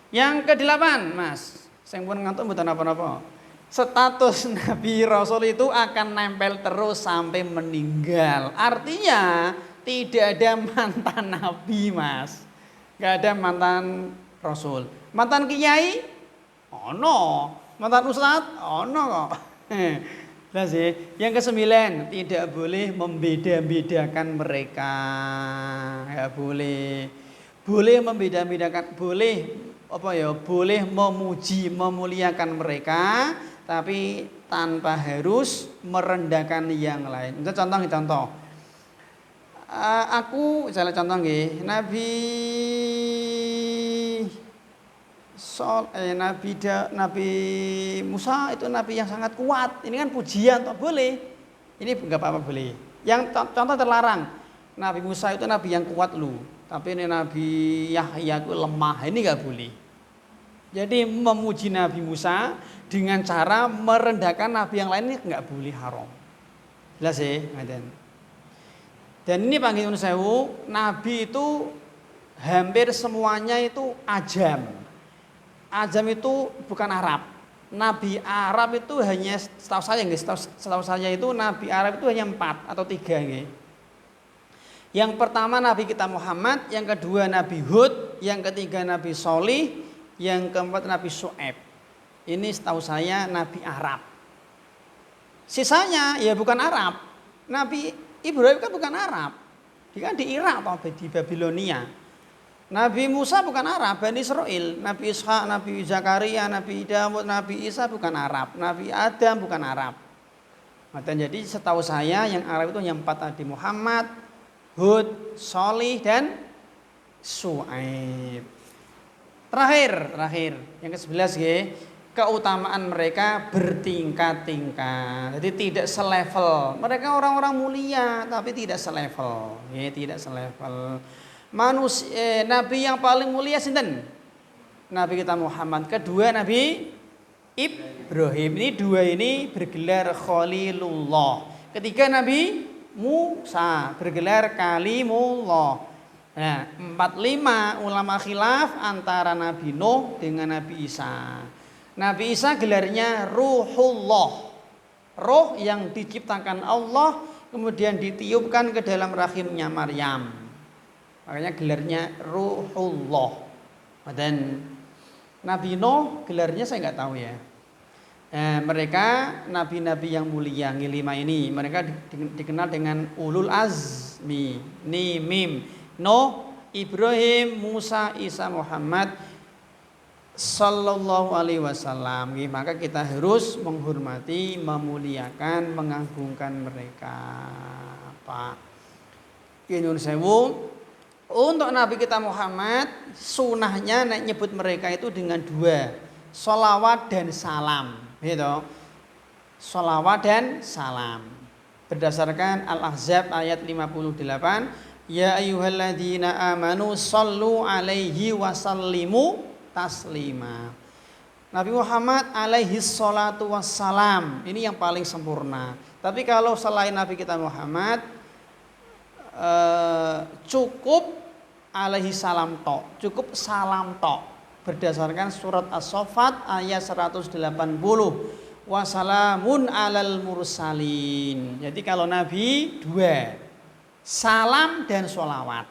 Yang ke-8, Mas, sing pun ngantuk mboten napa-napa. Status Nabi Rasul itu akan nempel terus sampai meninggal. Artinya tidak ada mantan Nabi, Mas. Gak ada mantan Rasul. Mantan kiai? Ono. Mantan ustadz? Ono kok. Nah sih. Yang ke-9, tidak boleh membeda-bedakan mereka. Gak boleh. Boleh membeda-bedakan, boleh boleh memuji, memuliakan mereka, tapi tanpa harus merendahkan yang lain. Itu contoh. Aku misalnya contoh nggih, Nabi Musa itu nabi yang sangat kuat. Ini kan pujian toh, boleh. Ini enggak apa-apa boleh. Yang contoh terlarang. Nabi Musa itu nabi yang kuat lu. Tapi ini Nabi Yahya itu lemah, ini nggak boleh. Jadi memuji Nabi Musa dengan cara merendahkan Nabi yang lain ini nggak boleh, haram. Jelas ya, dan ini panggilan sewu, Nabi itu hampir semuanya itu ajam. Ajam itu bukan Arab. Nabi Arab itu hanya setahu saya itu Nabi Arab itu hanya 4 atau 3 nggih. Yang pertama Nabi kita Muhammad, yang kedua Nabi Hud, yang ketiga Nabi Sholih, yang keempat Nabi Syuaib. Ini setahu saya Nabi Arab. Sisanya ya bukan Arab. Nabi Ibrahim kan bukan Arab. Dia kan di Irak atau di Babilonia. Nabi Musa bukan Arab, Bani Israel. Nabi Ishak, Nabi Zakaria, Nabi Daud, Nabi Isa bukan Arab. Nabi Adam bukan Arab. Jadi setahu saya yang Arab itu yang 4 tadi, Muhammad, Hud, Sholih, dan Syuaib. Terakhir yang ke-11 keutamaan mereka bertingkat-tingkat. Jadi tidak selevel. Mereka orang-orang mulia tapi tidak selevel. Tidak selevel. Manusia, Nabi yang paling mulia sinten? Nabi kita Muhammad. Kedua Nabi Ibrahim. Ini dua ini bergelar Khalilullah. Ketiga Nabi Musa bergelar Kalimullah. Nah, 45 ulama khilaf antara Nabi Nuh dengan Nabi Isa. Nabi Isa gelarnya Ruhullah. Roh yang diciptakan Allah kemudian ditiupkan ke dalam rahimnya Maryam. Makanya gelarnya Ruhullah. Dan Nabi Nuh gelarnya saya nggak tahu ya. Mereka nabi-nabi yang mulia yang 5 ini, mereka dikenal dengan ulul azmi. Mim, Nuh, Ibrahim, Musa, Isa, Muhammad sallallahu alaihi wasallam. Maka kita harus menghormati, memuliakan, mengagungkan mereka. Pak Yunus Sewu, untuk Nabi kita Muhammad sunahnya nyebut mereka itu dengan 2, sholawat dan salam. Gitu. Sholawat dan salam. Berdasarkan Al-Ahzab ayat 58, ya ayyuhalladzina amanu shallu alaihi wasallimu taslima. Nabi Muhammad alaihi salatu wassalam, ini yang paling sempurna. Tapi kalau selain Nabi kita Muhammad cukup alaihi salam tok, cukup salam tok. Berdasarkan surat As-Saffat ayat 180, wassalamun alal mursalin. Jadi kalau Nabi 2, salam dan sholawat.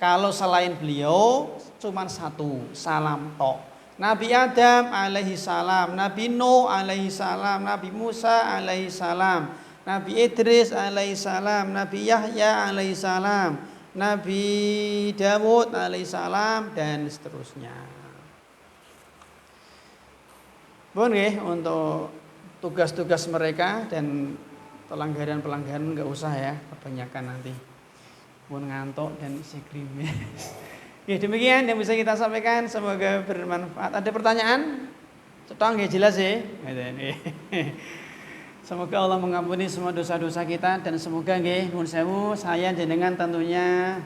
Kalau selain beliau cuma 1, salam tok. Nabi Adam alaihi salam, Nabi Nuh alaihi salam, Nabi Musa alaihi salam, Nabi Idris alaihi salam, Nabi Yahya alaihi salam, Nabi Dawud alaihissalam, dan seterusnya. Boleh untuk tugas-tugas mereka dan pelanggaran-pelanggaran nggak usah ya, kebanyakan nanti pun ngantuk dan isi krim. Ya, demikian yang bisa kita sampaikan, semoga bermanfaat. Ada pertanyaan? Cetong ya, jelas ya. Semoga Allah mengampuni semua dosa-dosa kita, dan semoga nggih nuwun sewu saya jenengan tentunya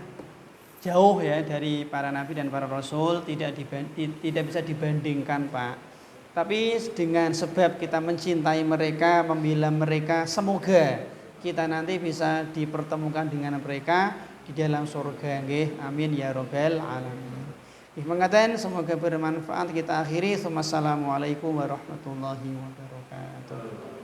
jauh ya dari para nabi dan para rasul, tidak bisa dibandingkan Pak. Tapi dengan sebab kita mencintai mereka, membela mereka, semoga kita nanti bisa dipertemukan dengan mereka di dalam surga. Nggih, amin ya rabbal alamin. Mengatakan semoga bermanfaat. Kita akhiri. Wassalamualaikum warahmatullahi wabarakatuh.